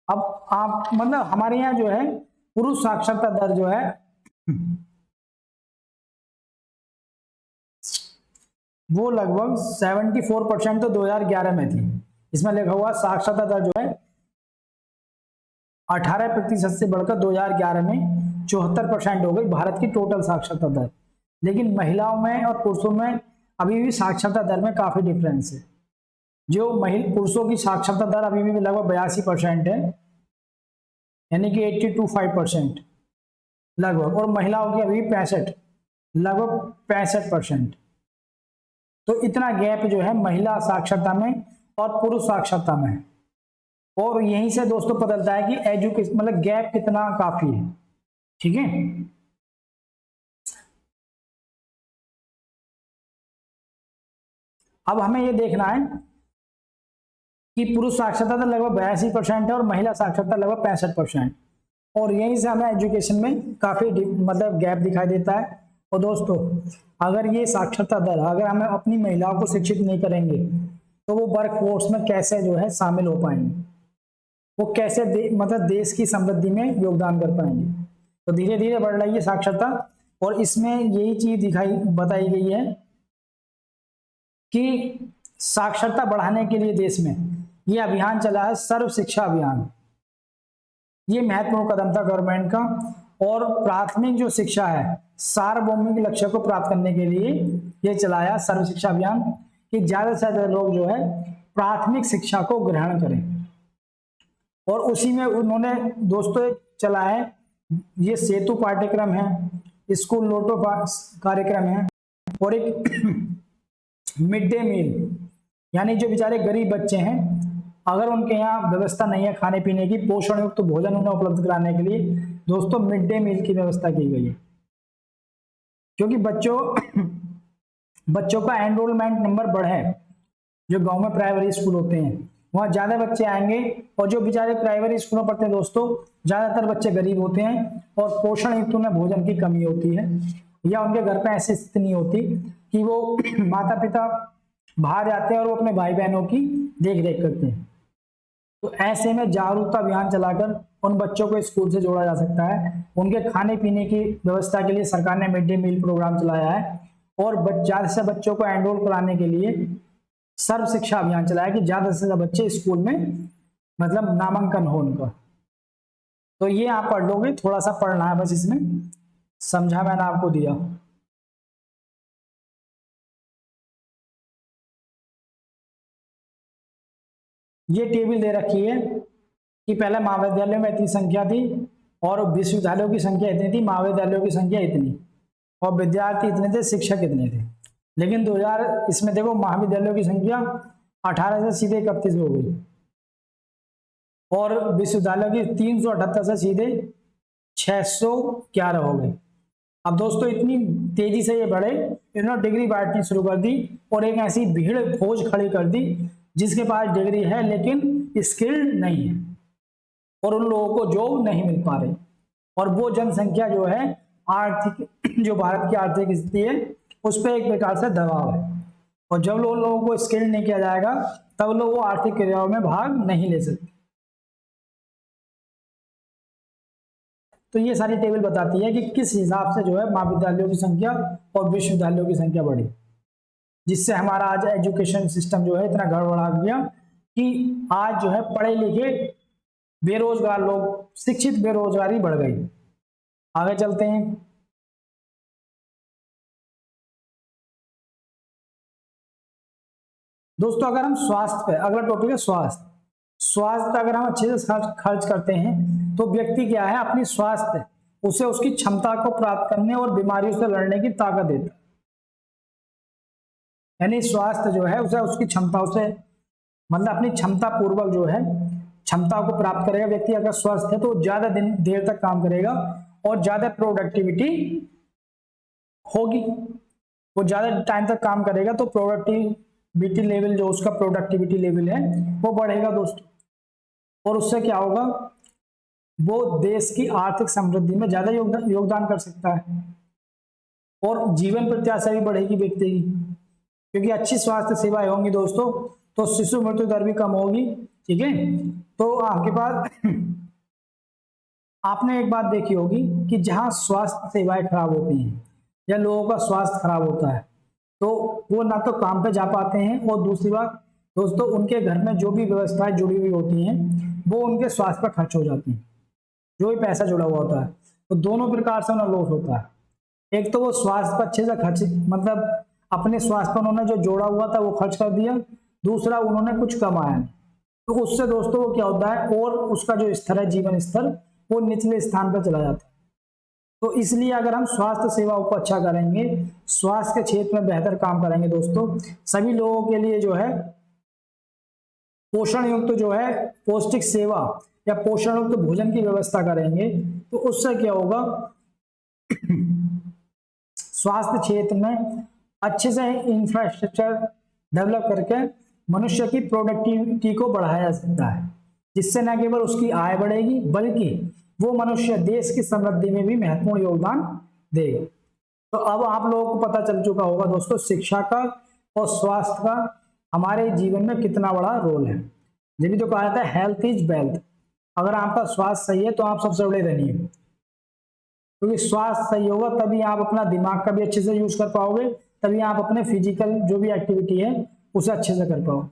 अब आप मतलब हमारे यहाँ जो है पुरुष साक्षरता दर जो है वो लगभग 74% तो 2011 में थी। इसमें लिखा हुआ साक्षरता दर जो है 18% से बढ़कर 2011 में 74% हो गई भारत की टोटल साक्षरता दर। लेकिन महिलाओं में और पुरुषों में अभी भी साक्षरता दर में काफी डिफरेंस है। जो पुरुषों की साक्षरता दर अभी भी लगभग 82% है, यानी कि 80 to 5% लगभग, और महिलाओं की अभी 65 लगभग 65%। तो इतना गैप जो है महिला साक्षरता में और पुरुष साक्षरता में, और यहीं से दोस्तों पता चलता है कि एजुकेशन मतलब गैप कितना काफी है। ठीक है, अब हमें ये देखना है कि पुरुष साक्षरता तो लगभग 82% है और महिला साक्षरता लगभग 65%, और यहीं से हमें एजुकेशन में काफी मतलब गैप दिखाई देता है। और दोस्तों अगर ये साक्षरता दर अगर हमें अपनी महिलाओं को शिक्षित नहीं करेंगे तो वो वर्क फोर्स में कैसे जो है शामिल हो पाएंगे, वो कैसे मतलब देश की समृद्धि में योगदान कर पाएंगे। तो धीरे धीरे बढ़ रही है साक्षरता, और इसमें यही चीज बताई गई है कि साक्षरता बढ़ाने के लिए देश में ये अभियान चला है, सर्व शिक्षा अभियान। ये महत्वपूर्ण कदम था गवर्नमेंट का, और प्राथमिक जो शिक्षा है सार्वभौमिक लक्ष्य को प्राप्त करने के लिए ये चलाया सर्व शिक्षा अभियान, कि ज्यादा से ज्यादा लोग जो है प्राथमिक शिक्षा को ग्रहण करें। और उसी में उन्होंने दोस्तों चला है ये सेतु पाठ्यक्रम है, स्कूल लोटो कार्यक्रम है, और एक मिड डे मील, यानी जो बेचारे गरीब बच्चे हैं अगर उनके यहाँ व्यवस्था नहीं है खाने पीने की, पोषण युक्त भोजन उन्हें उपलब्ध कराने के लिए दोस्तों मिड डे मील की व्यवस्था की गई है। क्योंकि बच्चों का एनरोलमेंट नंबर बढ़े, जो गांव में प्राइमरी स्कूल होते हैं वहाँ ज्यादा बच्चे आएंगे, और जो बेचारे प्राइमरी स्कूल में पढ़ते हैं दोस्तों ज्यादातर बच्चे गरीब होते हैं और पोषण युक्त उन्हें भोजन की कमी होती है, या उनके घर पे ऐसी स्थिति नहीं होती कि वो माता पिता बाहर जाते हैं और वो अपने भाई बहनों की देख रेख करते हैं। तो ऐसे में जागरूकता अभियान चलाकर उन बच्चों को स्कूल से जोड़ा जा सकता है। उनके खाने पीने की व्यवस्था के लिए सरकार ने मिड डे मील प्रोग्राम चलाया है, और ज्यादा से बच्चों को एनरोल कराने के लिए सर्व शिक्षा अभियान चलाया कि ज्यादा से ज्यादा बच्चे स्कूल में मतलब नामांकन हो उनका। तो ये आप पढ़ लोगे, थोड़ा सा पढ़ना है बस, इसमें समझा मैंने आपको दिया। ये टेबल दे रखी है कि पहले महाविद्यालयों में इतनी संख्या थी और विश्वविद्यालयों की संख्या इतनी थी, महाविद्यालयों की संख्या इतनी, और विद्यार्थी इतने थे, शिक्षक इतने थे। लेकिन 2000 इसमें देखो महाविद्यालयों की संख्या 18 से सीधे 31 हो गई, और विश्वविद्यालयों की 378 से सीधे 611 हो गई। अब दोस्तों इतनी तेजी से ये बढ़े, इन्होंने डिग्री बांटनी शुरू कर दी और एक ऐसी भीड़ फौज खड़ी कर दी जिसके पास डिग्री है लेकिन स्किल्ड नहीं है, और उन लोगों को जॉब नहीं मिल पा रही। और वो जनसंख्या जो है आर्थिक जो भारत की आर्थिक स्थिति है उस पर एक प्रकार से दबाव है, और जब लोगों को स्किल्ड नहीं किया जाएगा तब लोग वो आर्थिक क्रियाओं में भाग नहीं ले सकते। तो ये सारी टेबल बताती है कि किस हिसाब से जो है महाविद्यालयों की संख्या और विश्वविद्यालयों की संख्या बढ़ी, जिससे हमारा आज एजुकेशन सिस्टम जो है इतना गड़बड़ा गया कि आज जो है पढ़े लिखे बेरोजगार लोग, शिक्षित बेरोजगारी बढ़ गई। आगे चलते हैं। दोस्तों अगर हम स्वास्थ्य पे, अगला टॉपिक है स्वास्थ्य। स्वास्थ्य अगर हम अच्छे से खर्च करते हैं तो व्यक्ति क्या है, अपनी स्वास्थ्य उसे उसकी क्षमता को प्राप्त करने और बीमारियों से लड़ने की ताकत देता है। यानी स्वास्थ्य जो है उसे उसकी क्षमताओं से मतलब अपनी क्षमता पूर्वक जो है क्षमता को प्राप्त करेगा। व्यक्ति अगर स्वस्थ है तो ज्यादा देर तक काम करेगा और ज्यादा प्रोडक्टिविटी होगी। वो ज्यादा टाइम तक काम करेगा तो बीटी लेवल जो उसका प्रोडक्टिविटी लेवल है वो बढ़ेगा दोस्तों, और उससे क्या होगा, वो देश की आर्थिक समृद्धि में ज्यादा योगदान कर सकता है, और जीवन प्रत्याशा भी बढ़ेगी व्यक्ति की, क्योंकि अच्छी स्वास्थ्य सेवाएं होंगी दोस्तों तो शिशु मृत्यु दर भी कम होगी। ठीक है, तो आपके पास आपने एक बात देखी होगी कि जहां स्वास्थ्य सेवाएं खराब होती हैं या लोगों का स्वास्थ्य खराब होता है तो वो ना तो काम पे जा पाते हैं, और दूसरी बात दोस्तों उनके घर में जो भी व्यवस्थाएं जुड़ी हुई होती हैं वो उनके स्वास्थ्य पर खर्च हो जाती हैं, जो भी पैसा जुड़ा हुआ होता है, तो दोनों प्रकार से उन्हें लॉस होता है। एक तो वो स्वास्थ्य पर अच्छे से खर्च, मतलब अपने स्वास्थ्य पर उन्होंने जो जोड़ा हुआ था वो खर्च कर दिया, दूसरा उन्होंने कुछ कमाया नहीं, तो उससे दोस्तों वो क्या होता है, और उसका जो स्तर है जीवन स्तर वो निचले स्थान पर चला जाता है। तो इसलिए अगर हम स्वास्थ्य सेवाओं को अच्छा करेंगे, स्वास्थ्य के क्षेत्र में बेहतर काम करेंगे दोस्तों, सभी लोगों के लिए जो है पोषण युक्त जो है पौष्टिक सेवा या पोषण युक्त भोजन की व्यवस्था करेंगे, तो उससे क्या होगा, स्वास्थ्य क्षेत्र में अच्छे से इंफ्रास्ट्रक्चर डेवलप करके मनुष्य की प्रोडक्टिविटी को बढ़ाया जा सकता है, जिससे न केवल उसकी आय बढ़ेगी बल्कि वो मनुष्य देश की समृद्धि में भी महत्वपूर्ण योगदान देगा। तो अब आप लोगों को पता चल चुका होगा दोस्तों शिक्षा का और स्वास्थ्य का हमारे जीवन में कितना बड़ा रोल है। जब भी तो कहा जाता है हेल्थ इज वेल्थ, अगर आपका स्वास्थ्य सही है तो आप सबसे बड़े धनी हो, क्योंकि स्वास्थ्य सही होगा तभी आप अपना दिमाग का भी अच्छे से यूज कर पाओगे, तभी आप अपने फिजिकल जो भी एक्टिविटी है उसे अच्छे से कर पाओ।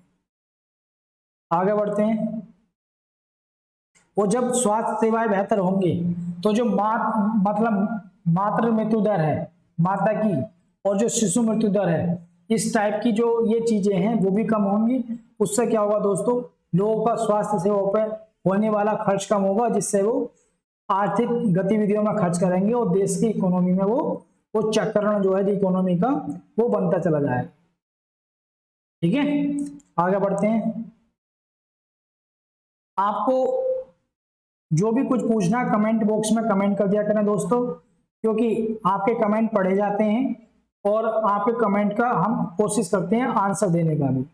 आगे बढ़ते हैं। वो जब स्वास्थ्य सेवाएं बेहतर होंगी तो जो मतलब मातृ मृत्यु दर है माता की, और जो शिशु मृत्यु दर है, इस टाइप की जो ये चीजें हैं वो भी कम होंगी। उससे क्या होगा दोस्तों, लोगों का स्वास्थ्य सेवाओं पर होने वाला खर्च कम होगा, जिससे वो आर्थिक गतिविधियों में खर्च करेंगे और देश की इकोनॉमी में वो चक्रण जो है इकोनॉमी का वो बनता चला जाएगा। ठीक है, आगे बढ़ते हैं। आपको जो भी कुछ पूछना है कमेंट बॉक्स में कमेंट कर दिया करें दोस्तों, क्योंकि आपके कमेंट पढ़े जाते हैं और आपके कमेंट का हम कोशिश करते हैं आंसर देने का भी।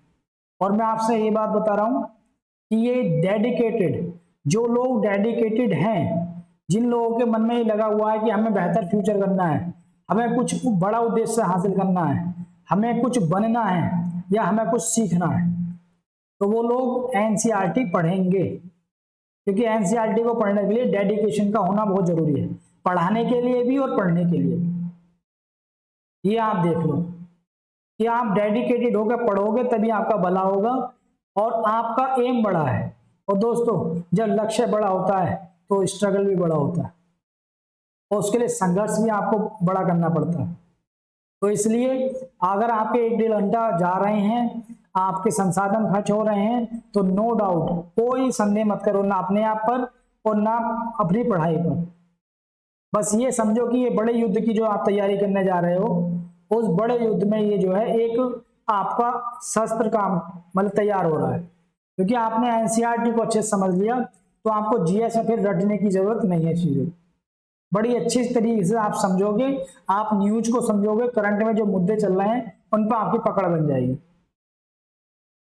और मैं आपसे ये बात बता रहा हूं कि ये डेडिकेटेड, जो लोग डेडिकेटेड हैं, जिन लोगों के मन में ये लगा हुआ है कि हमें बेहतर फ्यूचर करना है, हमें कुछ बड़ा उद्देश्य हासिल करना है, हमें कुछ बनना है या हमें कुछ सीखना है, तो वो लोग एनसीईआरटी पढ़ेंगे, क्योंकि एनसीईआरटी को पढ़ने के लिए डेडिकेशन का होना बहुत जरूरी है, पढ़ाने के लिए भी और पढ़ने के लिए भी। ये आप देख लो कि आप डेडिकेटेड होकर पढ़ोगे तभी आपका भला होगा और आपका एम बड़ा है। और दोस्तों जब लक्ष्य बड़ा होता है तो स्ट्रगल भी बड़ा होता है और उसके लिए संघर्ष भी आपको बड़ा करना पड़ता है। तो इसलिए अगर आपके 1-1.5 घंटा जा रहे हैं, आपके संसाधन खर्च हो रहे हैं, तो नो डाउट कोई संदेह मत करो, ना अपने आप पर और ना अपनी पढ़ाई पर। बस ये समझो कि ये बड़े युद्ध की जो आप तैयारी करने जा रहे हो, उस बड़े युद्ध में ये जो है एक आपका शस्त्र काम मतलब तैयार हो रहा है, क्योंकि आपने एनसीईआरटी को अच्छे से समझ लिया तो आपको जीएस में फिर रटने की जरूरत नहीं है। चीजें बड़ी अच्छी तरीके से आप समझोगे, आप न्यूज को समझोगे, करंट में जो मुद्दे चल रहे हैं उन पर आपकी पकड़ बन जाएगी।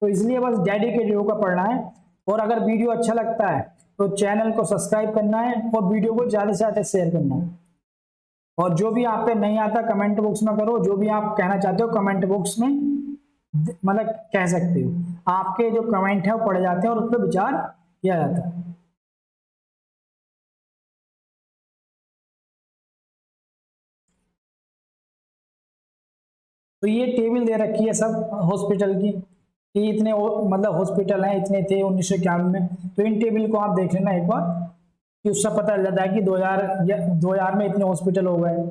तो इसलिए बस डेडिकेटेड होकर पढ़ना है। और अगर वीडियो अच्छा लगता है तो चैनल को सब्सक्राइब करना है और वीडियो को ज्यादा से ज्यादा शेयर करना है। और जो भी आप पे नहीं आता कमेंट बॉक्स में करो, जो भी आप कहना चाहते हो कमेंट बॉक्स में मतलब कह सकते हो। आपके जो कमेंट है वो पढ़े जाते हैं और उस पर विचार किया जाता है। तो ये टेबल दे रखी है सब हॉस्पिटल की कि इतने मतलब हॉस्पिटल हैं, इतने थे 1991 में। तो इन टेबल को आप देख लेना एक बार कि उससे पता चल जाता है कि 2000 में इतने हॉस्पिटल हो गए।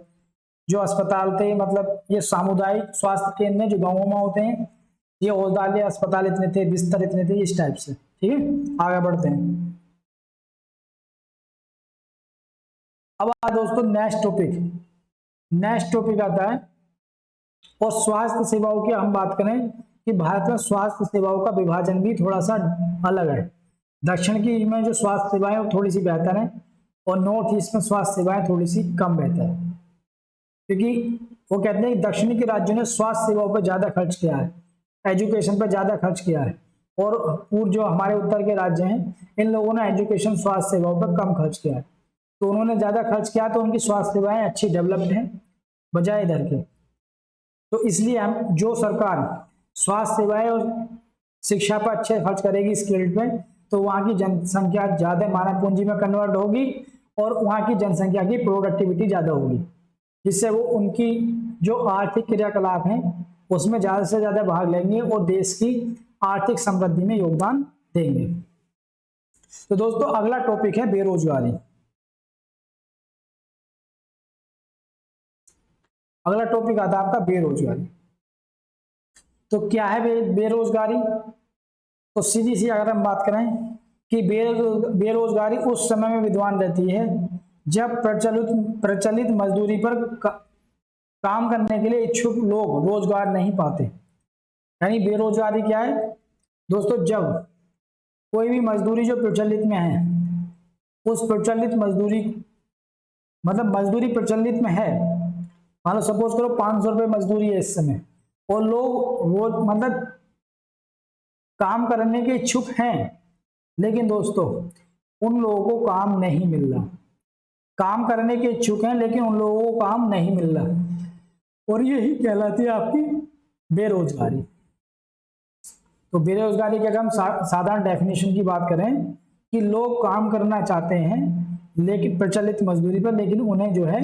जो अस्पताल थे मतलब ये सामुदायिक स्वास्थ्य केंद्र जो गाँवों में होते हैं, ये औषधालय अस्पताल इतने थे, बिस्तर इतने थे, इस टाइप से। ठीक है, आगे बढ़ते हैं। अब दोस्तों नेक्स्ट टॉपिक आता है। और स्वास्थ्य सेवाओं की हम बात करें कि भारत में स्वास्थ्य सेवाओं का विभाजन भी थोड़ा सा अलग है। दक्षिण की में जो स्वास्थ्य सेवाएं वो थोड़ी सी बेहतर है और नॉर्थ ईस्ट में स्वास्थ्य सेवाएं थोड़ी सी कम बेहतर है, क्योंकि वो कहते हैं कि दक्षिण के राज्यों ने स्वास्थ्य सेवाओं पर ज्यादा खर्च किया है। एजुकेशन पर ज़्यादा खर्च किया है, और पूर्व जो हमारे उत्तर के राज्य हैं इन लोगों ने एजुकेशन स्वास्थ्य सेवाओं पर कम खर्च किया है। तो उन्होंने ज़्यादा खर्च किया तो उनकी स्वास्थ्य सेवाएं अच्छी डेवलप्ड हैं बजाय इधर के। तो इसलिए हम जो सरकार स्वास्थ्य सेवाएं और शिक्षा पर अच्छे खर्च करेगी स्किल्ड पे, तो वहाँ की जनसंख्या ज़्यादा मानव पूंजी में कन्वर्ट होगी और वहाँ की जनसंख्या की प्रोडक्टिविटी ज़्यादा होगी, जिससे वो उनकी जो आर्थिक क्रियाकलाप हैं उसमें ज़्यादा से ज़्यादा भाग लेंगे और देश की आर्थिक समृद्धि में योगदान देंगे। तो दोस्तों अगला टॉपिक है बेरोजगारी। अगला टॉपिक आता है आपका बेरोजगारी। तो क्या है बेरोजगारी? तो सीधी सी अगर हम बात करें कि बेरोजगारी उस समय में विद्यमान रहती है जब प्रचलित मजदूरी पर काम करने के लिए इच्छुक लोग रोजगार नहीं पाते। यानी बेरोजगारी क्या है दोस्तों? जब कोई भी मजदूरी जो प्रचलित में है, उस प्रचलित मजदूरी मतलब मजदूरी प्रचलित में है, मान लो सपोज करो 500 रुपये मजदूरी है इस समय, और लोग रोज मतलब काम करने के इच्छुक हैं, लेकिन दोस्तों उन लोगों को काम नहीं मिल रहा। काम करने के इच्छुक हैं लेकिन उन लोगों को काम नहीं मिल रहा, और यही कहलाती है आपकी बेरोजगारी। तो बेरोजगारी की अगर हम साधारण डेफिनेशन की बात करें कि लोग काम करना चाहते हैं लेकिन प्रचलित मजदूरी पर, लेकिन उन्हें जो है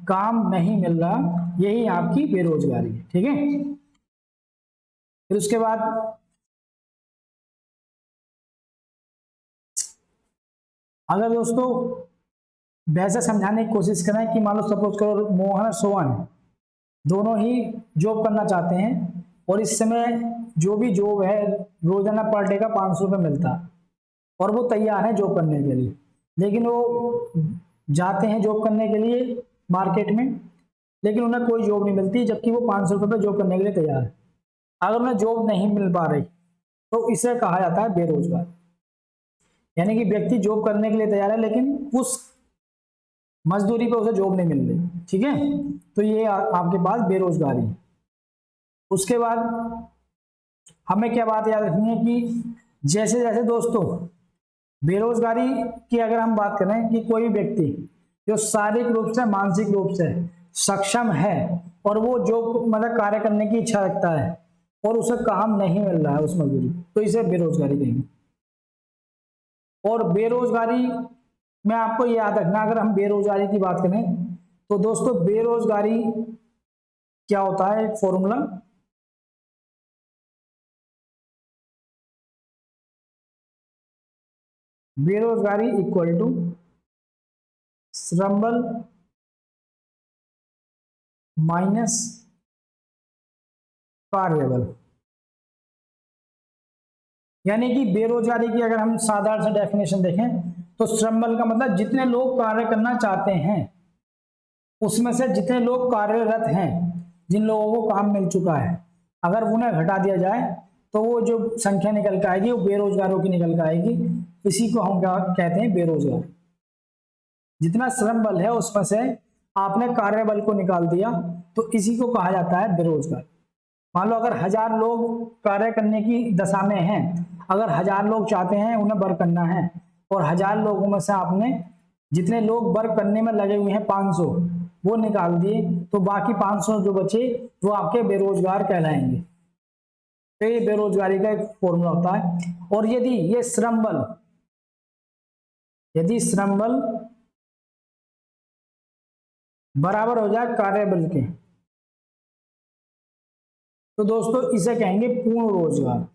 काम नहीं मिल रहा, यही आपकी बेरोजगारी है। ठीक है। फिर उसके बाद अगर दोस्तों वैसे समझाने की कोशिश करें कि मान लो सपोज करो मोहन और सोहन दोनों ही जॉब करना चाहते हैं, और इस समय जो भी जॉब है रोजाना पर डे का 500 रुपये मिलता, और वो तैयार है जॉब करने के लिए, लेकिन वो जाते हैं जॉब करने के लिए मार्केट में, लेकिन उन्हें कोई जॉब नहीं मिलती, जबकि वो 500 रुपये जॉब करने के लिए तैयार है। अगर उन्हें जॉब नहीं मिल पा रही तो इसे कहा जाता है बेरोजगार। यानी कि व्यक्ति जॉब करने के लिए तैयार है लेकिन उस मजदूरी पे उसे जॉब नहीं मिल रही। ठीक है। तो ये आपके पास बेरोजगारी है। उसके बाद हमें क्या बात याद रखनी है कि जैसे जैसे दोस्तों बेरोजगारी की अगर हम बात करें कि कोई व्यक्ति जो शारीरिक रूप से मानसिक रूप से सक्षम है और वो जो मतलब कार्य करने की इच्छा रखता है और उसे काम नहीं मिल रहा है उस मजदूरी, तो इसे बेरोजगारी कहेंगे। और बेरोजगारी में आपको याद रखना, अगर हम बेरोजगारी की बात करें तो दोस्तों बेरोजगारी क्या होता है, एक फॉर्मूला, बेरोजगारी इक्वल टू श्रम बल माइनस कार्यबल। यानी कि बेरोजगारी की अगर हम साधारण से डेफिनेशन देखें तो श्रम बल का मतलब जितने लोग कार्य करना चाहते हैं उसमें से जितने लोग कार्यरत हैं, जिन लोगों को काम मिल चुका है, अगर उन्हें घटा दिया जाए तो वो जो संख्या निकल के आएगी वो बेरोजगारों की निकल के आएगी। इसी को हम क्या कहते हैं, बेरोजगार। जितना श्रम बल है उसमें से आपने कार्यबल को निकाल दिया तो इसी को कहा जाता है बेरोजगार। मान लो अगर 1000 लोग कार्य करने की दशा में हैं, अगर 1000 लोग चाहते हैं उन्हें वर्क करना है, और 1000 लोगों में से आपने जितने लोग वर्क करने में लगे हुए हैं 500 वो निकाल दिए, तो बाकी 500 जो बचे वो आपके बेरोजगार कहलाएंगे। तो ये बेरोजगारी का एक फॉर्मूला होता है। और यदि ये श्रम बल, यदि श्रम बल बराबर हो जाए कार्यबल के, तो दोस्तों इसे कहेंगे पूर्ण रोजगार।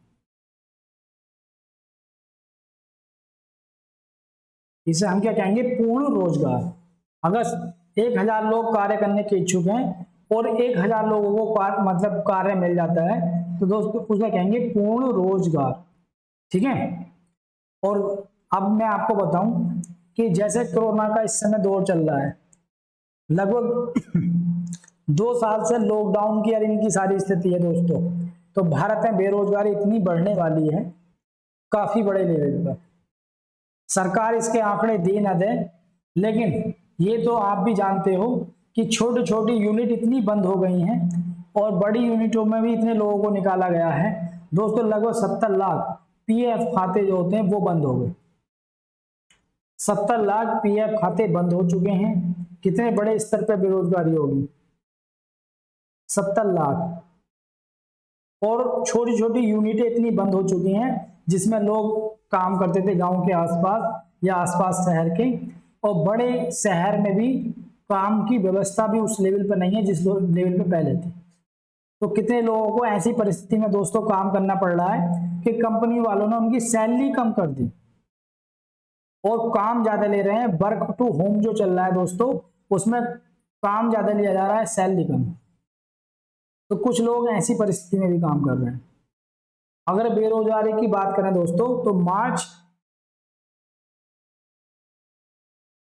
इसे हम क्या कहेंगे, पूर्ण रोजगार। अगर 1000 लोग कार्य करने के इच्छुक हैं और 1000 लोगों को मतलब कार्य मिल जाता है तो दोस्तों उसे कहेंगे पूर्ण रोजगार। ठीक है। और अब मैं आपको बताऊं कि जैसे कोरोना का इस समय दौर चल रहा है, लगभग 2 साल से लॉकडाउन की और इनकी सारी स्थिति है दोस्तों, तो भारत में बेरोजगारी इतनी बढ़ने वाली है काफी बड़े लेवल पर। सरकार इसके आंकड़े दे ना दे, लेकिन ये तो आप भी जानते हो कि छोटी छोटी यूनिट इतनी बंद हो गई हैं और बड़ी यूनिटों में भी इतने लोगों को निकाला गया है, दोस्तों लगभग 70 लाख पीएफ खाते जो होते हैं वो बंद हो गए। 70 लाख पीएफ खाते बंद हो चुके हैं। कितने बड़े स्तर पर बेरोजगारी होगी? 70 लाख। और छोटी छोटी यूनिटें इतनी बंद हो चुकी हैं जिसमें लोग काम करते थे गांव के आसपास या आसपास शहर के, और बड़े शहर में भी काम की व्यवस्था भी उस लेवल पर नहीं है जिस लेवल पे पहले थी। तो कितने लोगों को ऐसी परिस्थिति में दोस्तों काम करना पड़ रहा है कि कंपनी वालों ने उनकी सैलरी कम कर दी और काम ज्यादा ले रहे हैं। वर्क टू होम जो चल रहा है दोस्तों, उसमें काम ज्यादा लिया जा रहा है, सैलरी कम। तो कुछ लोग ऐसी परिस्थिति में भी काम कर रहे हैं। अगर बेरोजगारी की बात करें दोस्तों तो मार्च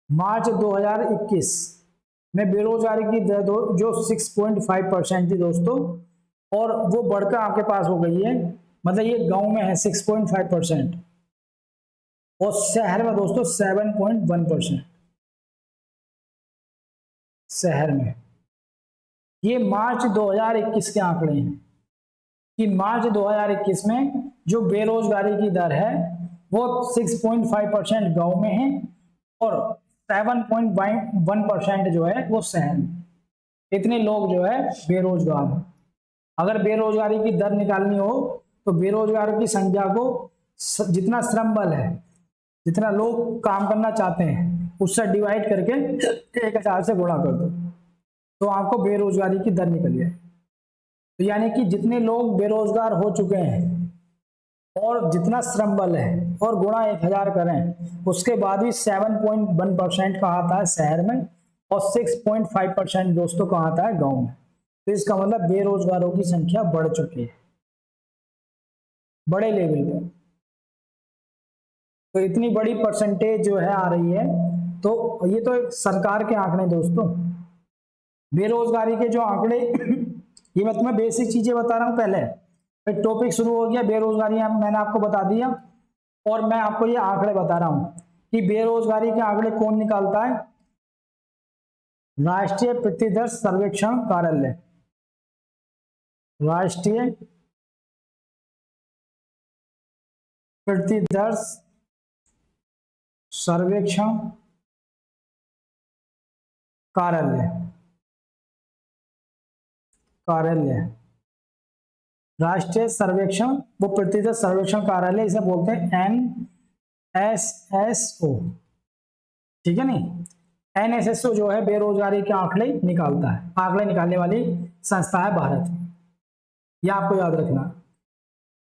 2021 में बेरोजगारी की दर जो 6.5% थी दोस्तों, और वो बढ़कर आपके पास हो गई है, मतलब ये गांव में है 6.5% और शहर में दोस्तों 7.1%। शहर में ये मार्च 2021 के आंकड़े हैं कि मार्च 2021 में जो बेरोजगारी की दर है वो 6.5% गांव में है और 7.1% जो है वो शहर में। इतने लोग जो है बेरोजगार हैं। अगर बेरोजगारी की दर निकालनी हो तो बेरोजगारों की संख्या को जितना श्रम बल है, जितना लोग काम करना चाहते हैं, उससे डिवाइड करके 1000 से गुणा कर दो तो आपको बेरोजगारी की दर निकल जाए। तो यानी कि जितने लोग बेरोजगार हो चुके हैं और जितना श्रम बल है और गुणा 1000 करें, उसके बाद भी 7.1% कहाँ आता है शहर में और 6.5% दोस्तों कहाँ आता है गांव में। तो इसका मतलब बेरोजगारों की संख्या बढ़ चुकी है बड़े लेवल पे। तो इतनी बड़ी परसेंटेज जो है आ रही है, तो ये तो सरकार के आंकड़े दोस्तों। बेरोजगारी के जो आंकड़े ये मैं तुम्हें बेसिक चीजें बता रहा हूं पहले, फिर टॉपिक शुरू हो गया बेरोजगारी मैंने आपको बता दिया, और मैं आपको ये आंकड़े बता रहा हूं कि बेरोजगारी के आंकड़े कौन निकालता है। राष्ट्रीय प्रतिदर सर्वेक्षण कार्यालय, राष्ट्रीय प्रतिदर सर्वेक्षण कार्यालय, राष्ट्रीय सर्वेक्षण वो प्रतिदर सर्वेक्षण कार्यालय, इसे बोलते हैं NSSO, ठीक है नहीं। NSSO जो है बेरोजगारी के आंकड़े निकालता है, आंकड़े निकालने वाली संस्था है भारत, यह आपको याद रखना।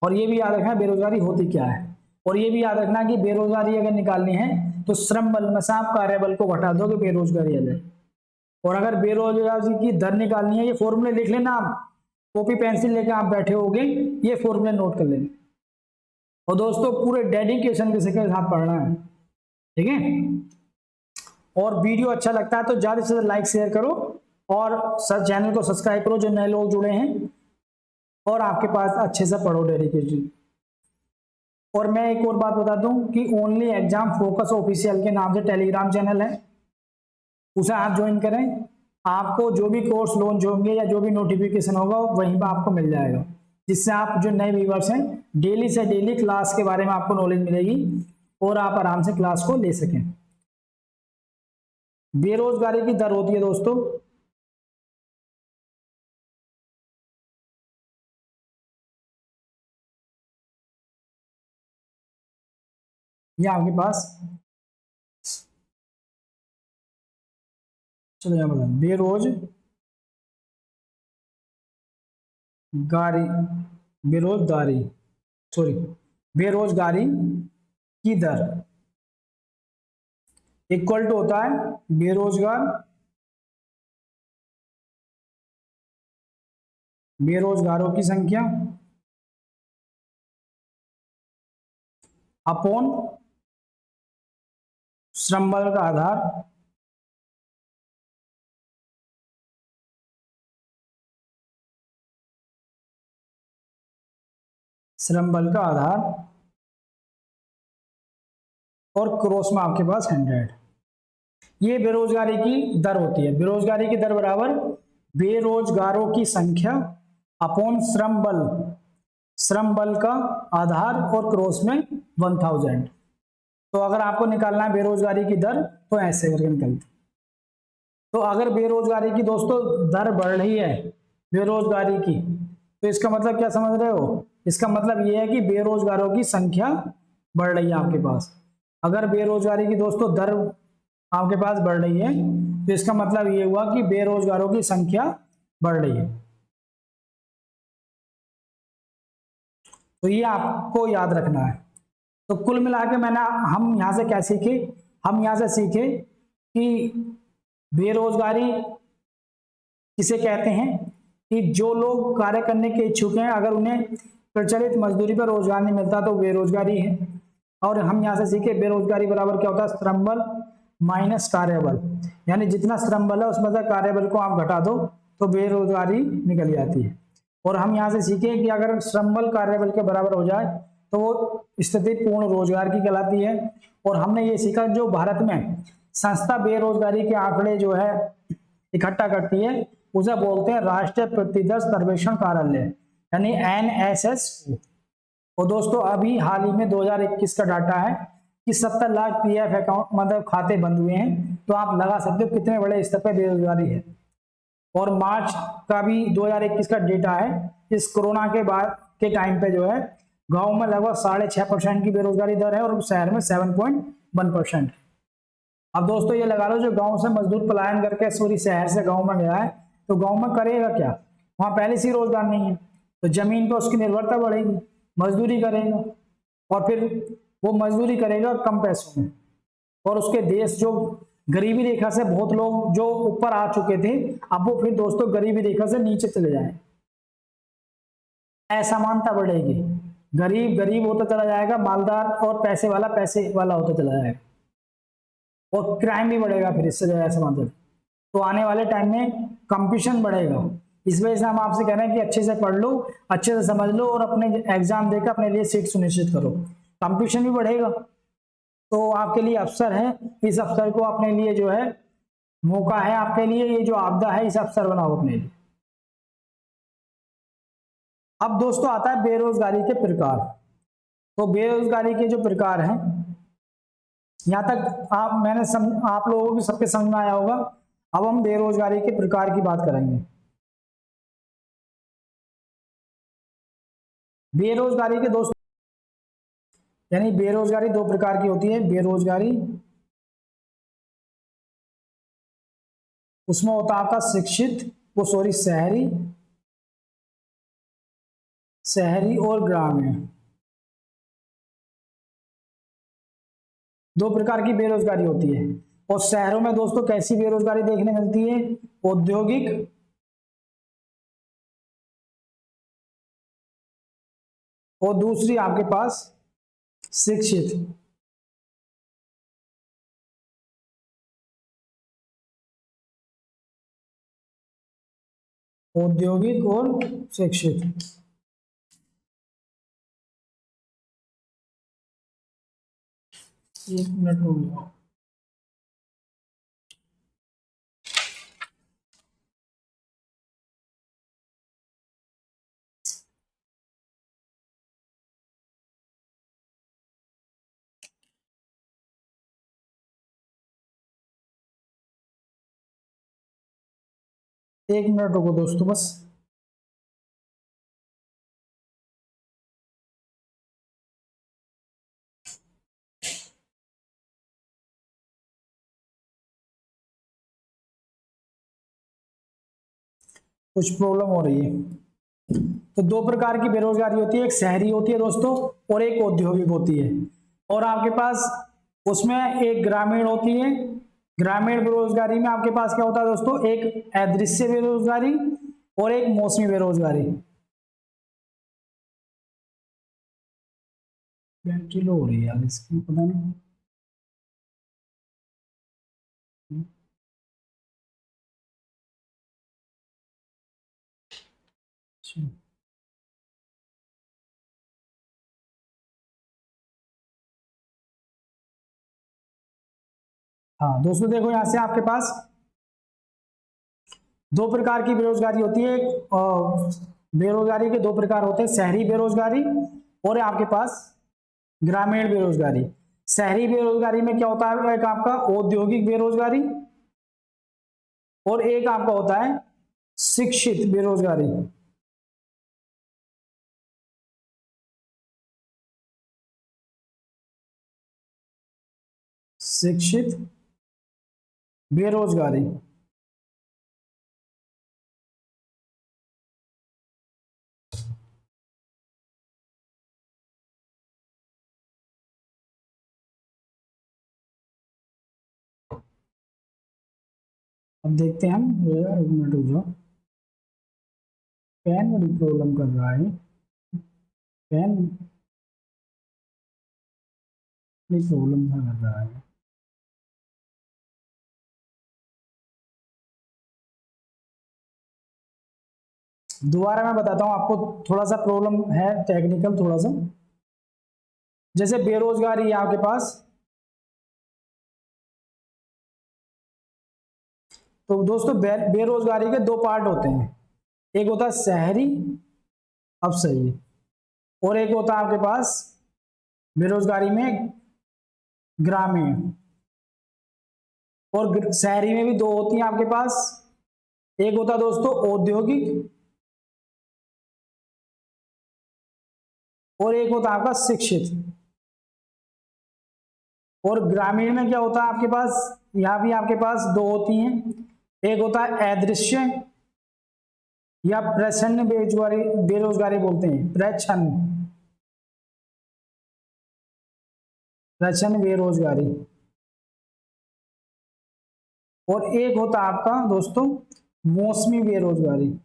और ये भी याद रखना बेरोजगारी होती क्या है, और ये भी याद रखना कि बेरोजगारी अगर निकालनी है तो श्रम बल में से आप कार्यबल को घटा दो कि बेरोजगारी आ जाए। और अगर बेरोजगारी की दर निकालनी है, ये फॉर्मूले लिख लेना, आप कॉपी पेंसिल लेकर आप बैठे होगे, ये फॉर्मूले नोट कर लेना। और दोस्तों पूरे डेडिकेशन के साथ पढ़ना है, ठीक है। और वीडियो अच्छा लगता है तो ज्यादा से ज्यादा लाइक शेयर करो और चैनल को सब्सक्राइब करो जो नए लोग जुड़े हैं, और आपके पास अच्छे से पढ़ो डेडिकेशन। और मैं एक और बात बता दूं कि ओनली एग्जाम फोकस ऑफिशियल के नाम से टेलीग्राम चैनल है, उसे आप ज्वाइन करें। आपको जो भी कोर्स लॉन्च होंगे या जो भी नोटिफिकेशन होगा वहीं पर आपको मिल जाएगा, जिससे आप जो नए व्यूअर्स हैं डेली से डेली क्लास के बारे में आपको नॉलेज मिलेगी और आप आराम से क्लास को ले सकें। बेरोजगारी की दर होती है दोस्तों ये आपके पास, चलो यहाँ बता, बेरोजगारी की दर इक्वल टू होता है बेरोजगारों की संख्या अपॉन श्रम बल का आधार और क्रॉस में आपके पास 100। ये बेरोजगारी की दर होती है। बेरोजगारी की दर बराबर बेरोजगारों की संख्या अपॉन श्रम बल। श्रम बल का आधार और क्रॉस में 1000। तो अगर आपको निकालना है बेरोजगारी की दर तो ऐसे करके निकलती। तो अगर बेरोजगारी की दोस्तों दर बढ़ रही है बेरोजगारी की, तो इसका मतलब क्या समझ रहे हो? इसका मतलब ये है कि बेरोजगारों की संख्या बढ़ रही है आपके पास। अगर बेरोजगारी की दोस्तों दर आपके पास बढ़ रही है तो इसका मतलब ये हुआ कि बेरोजगारों की संख्या बढ़ रही है। तो ये आपको याद रखना है। तो कुल मिला के हम यहां से क्या सीखे? हम यहां से सीखे कि बेरोजगारी किसे कहते हैं कि जो लोग कार्य करने के इच्छुक हैं, अगर उन्हें प्रचलित मजदूरी पर रोजगार नहीं मिलता तो बेरोजगारी है। और हम यहां से सीखे बेरोजगारी बराबर क्या होता है? श्रम बल माइनस कार्यबल, यानी जितना श्रम बल है उसमें से कार्यबल को आप घटा दो तो बेरोजगारी निकल जाती है। और हम यहां से सीखे कि अगर श्रम बल कार्यबल के बराबर हो जाए तो वो स्थिति पूर्ण रोजगार की कहलाती है। और हमने ये सीखा जो भारत में संस्था बेरोजगारी के आंकड़े जो है इकट्ठा करती है उसे बोलते हैं राष्ट्रीय प्रतिदर्श सर्वेक्षण कार्यालय, यानी NSS। और दोस्तों अभी हाल ही में 2021 का डाटा है कि 70 लाख PF अकाउंट मतलब खाते बंद हुए हैं। तो आप लगा सकते हो कितने बड़े स्तर पर बेरोजगारी है। और मार्च का भी 2021 का डेटा है। इस कोरोना के बाद के टाइम पे जो है गांव में लगभग 6.5% की बेरोजगारी दर है और शहर में 7.1%। अब दोस्तों ये लगा लो जो गांव से मजदूर पलायन करके सॉरी शहर से गांव में गया है तो गांव में करेगा क्या? वहां पहले से ही रोजगार नहीं है तो जमीन पर उसकी निर्भरता बढ़ेगी, मजदूरी करेगा और फिर वो मजदूरी करेगा कम पैसों में। और उसके देश जो गरीबी रेखा से बहुत लोग जो ऊपर आ चुके थे अब वो फिर दोस्तों गरीबी रेखा से नीचे चले जाए, असमानता बढ़ेगी, गरीब गरीब होता चला जाएगा, मालदार और पैसे वाला होता चला जाएगा और क्राइम भी बढ़ेगा फिर इससे ज्यादा समांतर। तो आने वाले टाइम में कंपटीशन बढ़ेगा। इस वजह से हम आपसे कह रहे हैं कि अच्छे से पढ़ लो, अच्छे से समझ लो और अपने एग्जाम देकर अपने लिए सीट सुनिश्चित करो। कंपटीशन भी बढ़ेगा तो आपके लिए अवसर है, इस अवसर को अपने लिए जो है मौका है आपके लिए, ये जो आपदा है इस अवसर बनाओ अपने लिए। अब दोस्तों आता है बेरोजगारी के प्रकार। तो बेरोजगारी के जो प्रकार हैं यहां तक आप लोगों को सबके समझ में आया होगा। अब हम बेरोजगारी के प्रकार की बात करेंगे। बेरोजगारी के दोस्तों यानी बेरोजगारी दो प्रकार की होती है। बेरोजगारी उसमें होता है आपका शिक्षित वो सॉरी शहरी और ग्रामीण, दो प्रकार की बेरोजगारी होती है। और शहरों में दोस्तों कैसी बेरोजगारी देखने मिलती है? औद्योगिक और दूसरी आपके पास शिक्षित। औद्योगिक और शिक्षित। एक मिनट हो गया। एक मिनट रुको दोस्तों बस। कुछ प्रॉब्लम हो रही है। तो दो प्रकार की बेरोजगारी होती है, एक शहरी होती है दोस्तों और एक औद्योगिक होती है। और आपके पास उसमें एक ग्रामीण होती है। ग्रामीण बेरोजगारी में आपके पास क्या होता है दोस्तों? एक अदृश्य बेरोजगारी और एक मौसमी बेरोजगारी। बैटरी लो हो रही है यार इसकी, पता नहीं। अच्छा। हाँ दोस्तों देखो यहां से आपके पास दो प्रकार की बेरोजगारी होती है। एक बेरोजगारी के दो प्रकार होते हैं, शहरी बेरोजगारी और आपके पास ग्रामीण बेरोजगारी। शहरी बेरोजगारी में क्या होता है, एक आपका औद्योगिक बेरोजगारी और एक आपका होता है शिक्षित बेरोजगारी। शिक्षित बेरोजगारी। अब देखते हैं हम, एक मिनट रुक जाओ, पेन बड़ी प्रॉब्लम कर रहा है, पेन बड़ी प्रॉब्लम कर रहा है। दोबारा मैं बताता हूँ आपको, थोड़ा सा प्रॉब्लम है टेक्निकल थोड़ा सा। जैसे बेरोजगारी है आपके पास, तो दोस्तों बेरोजगारी के दो पार्ट होते हैं, एक होता है शहरी, अब सही है, और एक होता है आपके पास बेरोजगारी में ग्रामीण। और शहरी में भी दो होती हैं आपके पास, एक होता है दोस्तों औद्योगिक और एक होता है आपका शिक्षित। और ग्रामीण में क्या होता है आपके पास, यहां भी आपके पास दो होती हैं, एक होता है अदृश्य या प्रच्छन्न बेरोजगारी, बेरोजगारी बोलते हैं, प्रच्छन्न बेरोजगारी। और एक होता है आपका दोस्तों मौसमी बेरोजगारी,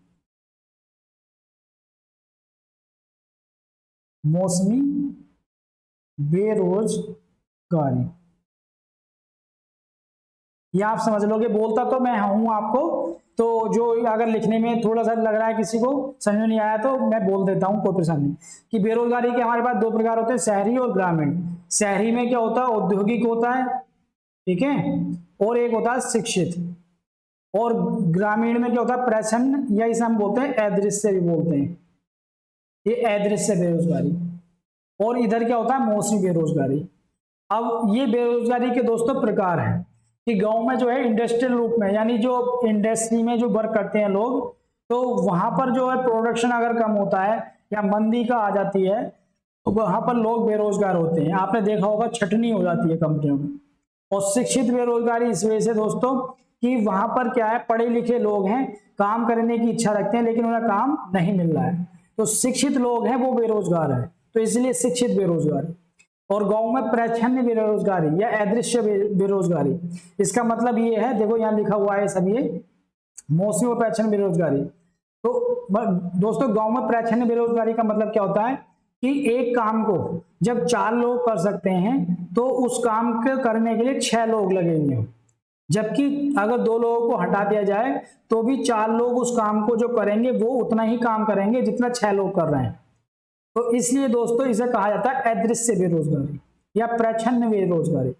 मौसमी बेरोजगारी। ये आप समझ लोगे, बोलता तो मैं हूं आपको, तो जो अगर लिखने में थोड़ा सा लग रहा है किसी को समझ में नहीं आया तो मैं बोल देता हूं, कोई परेशानी नहीं। कि बेरोजगारी के हमारे पास दो प्रकार होते हैं, शहरी और ग्रामीण। शहरी में क्या होता है, औद्योगिक होता है, ठीक है, और एक होता है शिक्षित। और ग्रामीण में क्या होता है, प्रच्छन्न, या इसे हम बोलते हैं अदृश्य भी बोलते हैं, ये अदृश्य बेरोजगारी। और इधर क्या होता है, मौसमी बेरोजगारी। अब ये बेरोजगारी के दोस्तों प्रकार हैं कि गांव में जो है इंडस्ट्रियल रूप में, यानी जो इंडस्ट्री में जो वर्क करते हैं लोग, तो वहां पर जो है प्रोडक्शन अगर कम होता है या मंदी का आ जाती है तो वहां पर लोग बेरोजगार होते हैं। आपने देखा होगा छटनी हो जाती है कंपनियों में। और शिक्षित बेरोजगारी इस वजह से दोस्तों कि वहां पर क्या है, पढ़े लिखे लोग हैं, काम करने की इच्छा रखते हैं लेकिन उन्हें काम नहीं मिल रहा है, तो शिक्षित लोग हैं वो बेरोजगार है, तो इसलिए शिक्षित बेरोजगारी। और गांव में प्रच्छन्न बेरोजगारी या अदृश्य बेरोजगारी, इसका मतलब ये है, देखो यहाँ लिखा हुआ है सब, ये मौसमी और प्रच्छन्न बेरोजगारी। तो दोस्तों गांव में प्रच्छन्न बेरोजगारी का मतलब क्या होता है कि एक काम को जब 4 लोग कर सकते हैं तो उस काम को करने के लिए 6 लोग लगेंगे, जबकि अगर 2 लोगों को हटा दिया जाए तो भी 4 लोग उस काम को जो करेंगे वो उतना ही काम करेंगे जितना 6 लोग कर रहे हैं। तो इसलिए दोस्तों इसे कहा जाता है अदृश्य बेरोजगारी या प्रच्छन्न बेरोजगारी।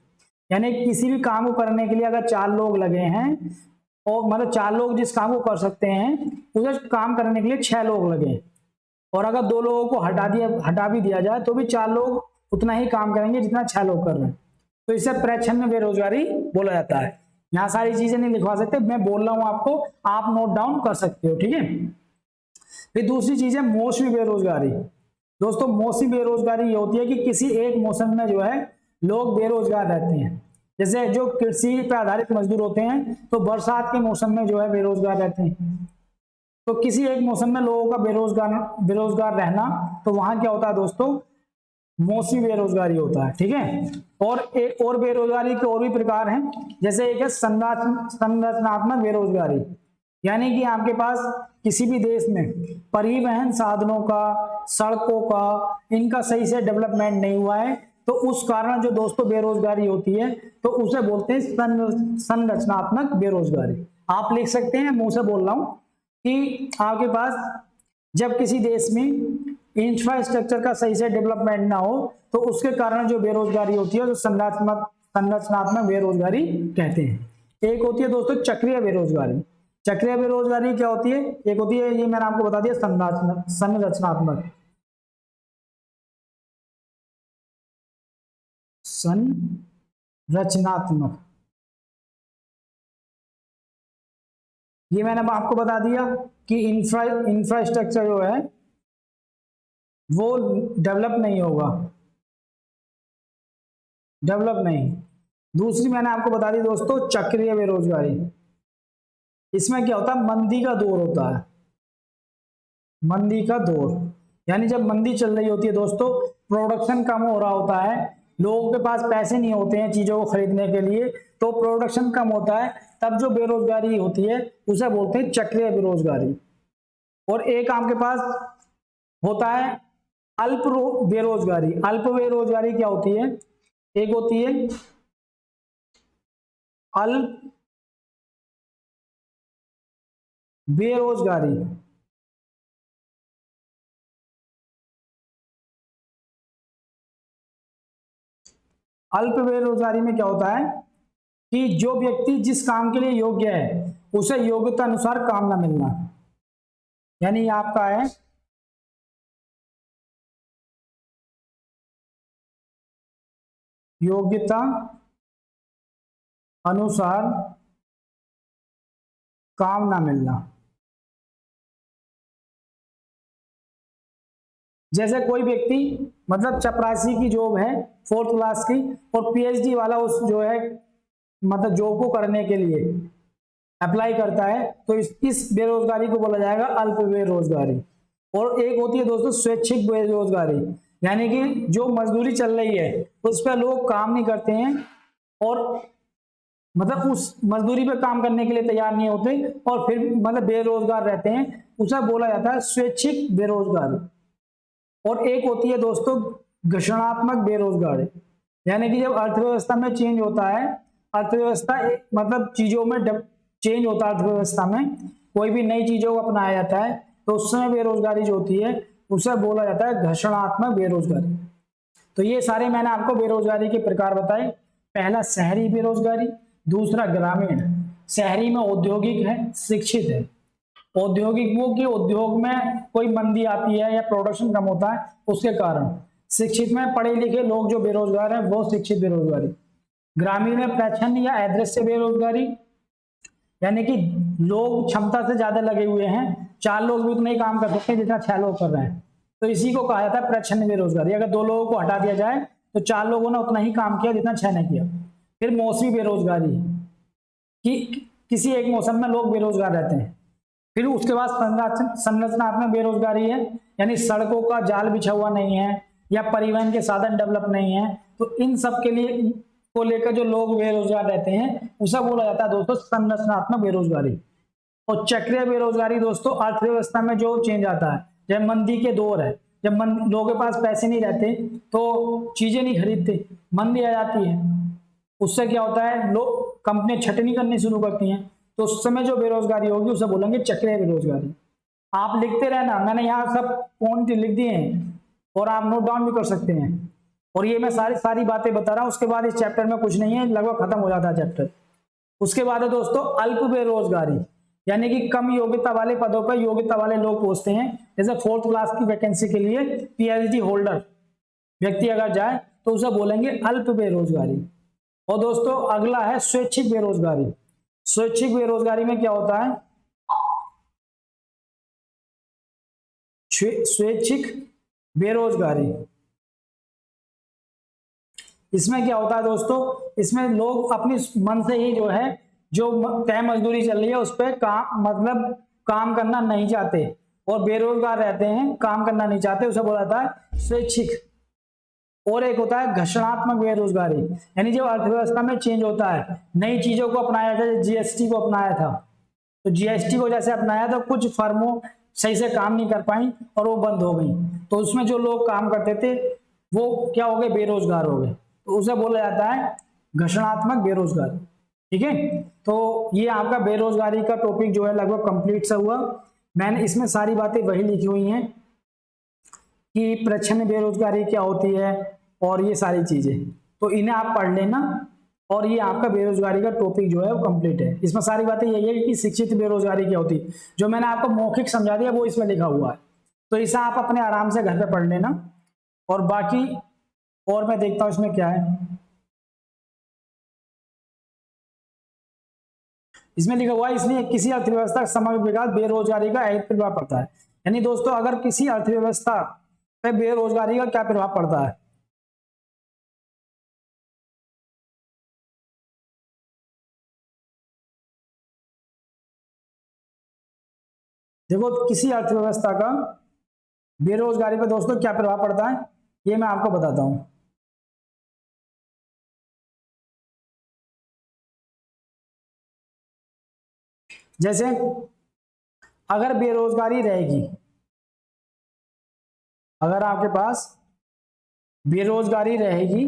यानी किसी भी काम को करने के लिए अगर 4 लोग लगे हैं, और मतलब 4 लोग जिस काम को कर सकते हैं उसे काम करने के लिए 6 लोग लगे, और अगर 2 लोगों को हटा भी दिया जाए तो भी 4 लोग उतना ही काम करेंगे जितना 6 लोग कर रहे हैं, तो इसे प्रच्छन्न बेरोजगारी बोला जाता है। यहाँ सारी चीजें नहीं लिखवा सकते, मैं बोल रहा हूं आपको, आप नोट डाउन कर सकते हो, ठीक है। फिर दूसरी चीज है मौसमी बेरोजगारी। दोस्तों मौसमी बेरोजगारी ये होती है कि किसी एक मौसम में जो है लोग बेरोजगार रहते हैं। जैसे जो कृषि पर आधारित मजदूर होते हैं तो बरसात के मौसम में जो है बेरोजगार रहते हैं, तो किसी एक मौसम में लोगों का बेरोजगार रहना, तो वहां क्या होता है दोस्तों, मौसमी बेरोजगारी होता है, ठीक है। और एक और बेरोजगारी के और भी प्रकार हैं, जैसे एक है संरचनात्मक बेरोजगारी, यानी कि आपके पास किसी भी देश में परिवहन साधनों का, सड़कों का, इनका सही से डेवलपमेंट नहीं हुआ है, तो उस कारण जो दोस्तों बेरोजगारी होती है तो उसे बोलते हैं संरचनात्मक बेरोजगारी। आप लिख सकते हैं, मुंह से बोल रहा हूं कि आपके पास जब किसी देश में इंफ्रास्ट्रक्चर का सही से डेवलपमेंट ना हो तो उसके कारण जो बेरोजगारी होती है तो संरचनात्मक बेरोजगारी कहते हैं। एक होती है दोस्तों चक्रीय बेरोजगारी, चक्रीय बेरोजगारी क्या होती है? एक होती है, ये मैंने आपको बता दिया, संरचनात्मक संरचनात्मक, ये मैंने आपको बता दिया कि इंफ्रास्ट्रक्चर जो है वो डेवलप नहीं होगा, डेवलप नहीं। दूसरी मैंने आपको बता दी दोस्तों चक्रीय बेरोजगारी, इसमें क्या होता है? मंदी का दौर होता है, मंदी का दौर, यानी जब मंदी चल रही होती है दोस्तों, प्रोडक्शन कम हो रहा होता है, लोगों के पास पैसे नहीं होते हैं चीजों को खरीदने के लिए, तो प्रोडक्शन कम होता है, तब जो बेरोजगारी होती है उसे बोलते हैं चक्रीय बेरोजगारी। और एक आपके पास होता है अल्प बेरोजगारी। अल्प बेरोजगारी क्या होती है? एक होती है अल्प बेरोजगारी, अल्प बेरोजगारी में क्या होता है कि जो व्यक्ति जिस काम के लिए योग्य है उसे योग्यता अनुसार काम ना मिलना, यानी आपका है योग्यता अनुसार काम ना मिलना। जैसे कोई व्यक्ति मतलब चपरासी की जॉब है 4th क्लास की, और पीएचडी वाला उस जो है मतलब जॉब को करने के लिए अप्लाई करता है, तो इस बेरोजगारी को बोला जाएगा अल्प बेरोजगारी। और एक होती है दोस्तों स्वैच्छिक बेरोजगारी, यानी कि जो मजदूरी चल रही है उस पर लोग काम नहीं करते हैं और मतलब उस मजदूरी पे काम करने के लिए तैयार नहीं होते और फिर मतलब बेरोजगार रहते हैं, उसे बोला जाता है स्वैच्छिक बेरोजगारी। और एक होती है दोस्तों घर्षणात्मक बेरोजगारी, यानी कि जब अर्थव्यवस्था में चेंज होता है, अर्थव्यवस्था मतलब चीजों में चेंज होता है, अर्थव्यवस्था में कोई भी नई चीजों को अपनाया जाता है, तो उस समय बेरोजगारी जो होती है उसे बोला जाता है घर्षणात्मक बेरोजगारी। तो ये सारे मैंने आपको बेरोजगारी के प्रकार बताए। पहला शहरी बेरोजगारी, दूसरा ग्रामीण, शहरी में औद्योगिक है, शिक्षित है। औद्योगिक वो कि उद्योग में कोई मंदी आती है या प्रोडक्शन कम होता है उसके कारण। शिक्षित में पढ़े लिखे लोग जो बेरोजगार हैं वो शिक्षित बेरोजगारी। ग्रामीण में प्रच्छन्न या अदृश्य बेरोजगारी, यानी कि लोग क्षमता से ज्यादा लगे हुए हैं, 4 लोग भी उतना ही काम कर सकते हैं जितना 6 लोग कर रहे हैं, तो इसी को कहा जाता है प्रच्छन्न बेरोजगारी। अगर 2 लोगों को हटा दिया जाए तो 4 लोगों ने उतना ही काम किया जितना 6 ने किया। फिर मौसमी बेरोजगारी कि किसी एक मौसम में लोग बेरोजगार रहते हैं। फिर उसके बाद संरचनात्मक बेरोजगारी है, यानी सड़कों का जाल बिछा हुआ नहीं है या परिवहन के साधन डेवलप नहीं है, तो इन सब के लिए को लेकर जो लोग बेरोजगार रहते हैं उसे बोला जाता है दोस्तों संरचनात्मक बेरोजगारी। और चक्रीय बेरोजगारी दोस्तों अर्थव्यवस्था में जो चेंज आता है, जब मंदी के दौर है, जब लोगों के पास पैसे नहीं रहते तो चीजें नहीं खरीदते, मंदी आ जाती है, उससे क्या होता है लोग कंपनियां छटनी करनी शुरू करती हैं, तो उस समय जो बेरोजगारी होगी उसे बोलेंगे चक्रीय बेरोजगारी। आप लिखते रहना, मैंने यहाँ सब पॉइंट लिख दिए हैं और आप नोट डाउन भी कर सकते हैं। और ये मैं सारी बातें बता रहा हूं, उसके बाद इस चैप्टर में कुछ नहीं है, लगभग खत्म हो जाता है चैप्टर। उसके बाद है दोस्तों अल्प बेरोजगारी, यानी कि कम योग्यता वाले पदों पर योग्यता वाले लोग पहुंचते हैं। जैसे 4th क्लास की वैकेंसी के लिए पीएचडी होल्डर व्यक्ति अगर जाए तो उसे बोलेंगे अल्प बेरोजगारी। और दोस्तों अगला है स्वैच्छिक बेरोजगारी। स्वैच्छिक बेरोजगारी में क्या होता है? स्वैच्छिक बेरोजगारी, इसमें क्या होता है दोस्तों, इसमें लोग अपनी मन से ही जो है जो तय मजदूरी चल रही है उस पर काम मतलब काम करना नहीं चाहते और बेरोजगार रहते हैं, काम करना नहीं चाहते, उसे बोला जाता है स्वैच्छिक। और एक होता है घर्षणात्मक बेरोजगारी, यानी जब अर्थव्यवस्था में चेंज होता है, नई चीजों को अपनाया था, जीएसटी को अपनाया था, तो जीएसटी को जैसे अपनाया तो कुछ फर्मों सही से काम नहीं कर पाई और वो बंद हो गई, तो उसमें जो लोग काम करते थे वो क्या हो गए? बेरोजगार हो गए, तो उसे बोला जाता है घर्षणात्मक बेरोजगारी। ठीक है, तो ये आपका बेरोजगारी का टॉपिक जो है लगभग कंप्लीट सा हुआ। मैंने इसमें सारी बातें वही लिखी हुई हैं कि प्रच्छन्न बेरोजगारी क्या होती है और ये सारी चीजें, तो इन्हें आप पढ़ लेना। और ये आपका बेरोजगारी का टॉपिक जो है वो कंप्लीट है। इसमें सारी बातें यही है कि शिक्षित बेरोजगारी क्या होती है, जो मैंने आपको मौखिक समझा दिया वो इसमें लिखा हुआ है, तो इसे आप अपने आराम से घर पे पढ़ लेना। और बाकी और मैं देखता हूं इसमें क्या है। इसमें लिखा हुआ है, इसलिए किसी अर्थव्यवस्था का समग्र विकास बेरोजगारी का एक प्रभाव पड़ता है। यानी दोस्तों अगर किसी अर्थव्यवस्था पे बेरोजगारी का क्या प्रभाव पड़ता है, देखो किसी अर्थव्यवस्था का बेरोजगारी पे दोस्तों क्या प्रभाव पड़ता है ये मैं आपको बताता हूं। जैसे अगर बेरोजगारी रहेगी, अगर आपके पास बेरोजगारी रहेगी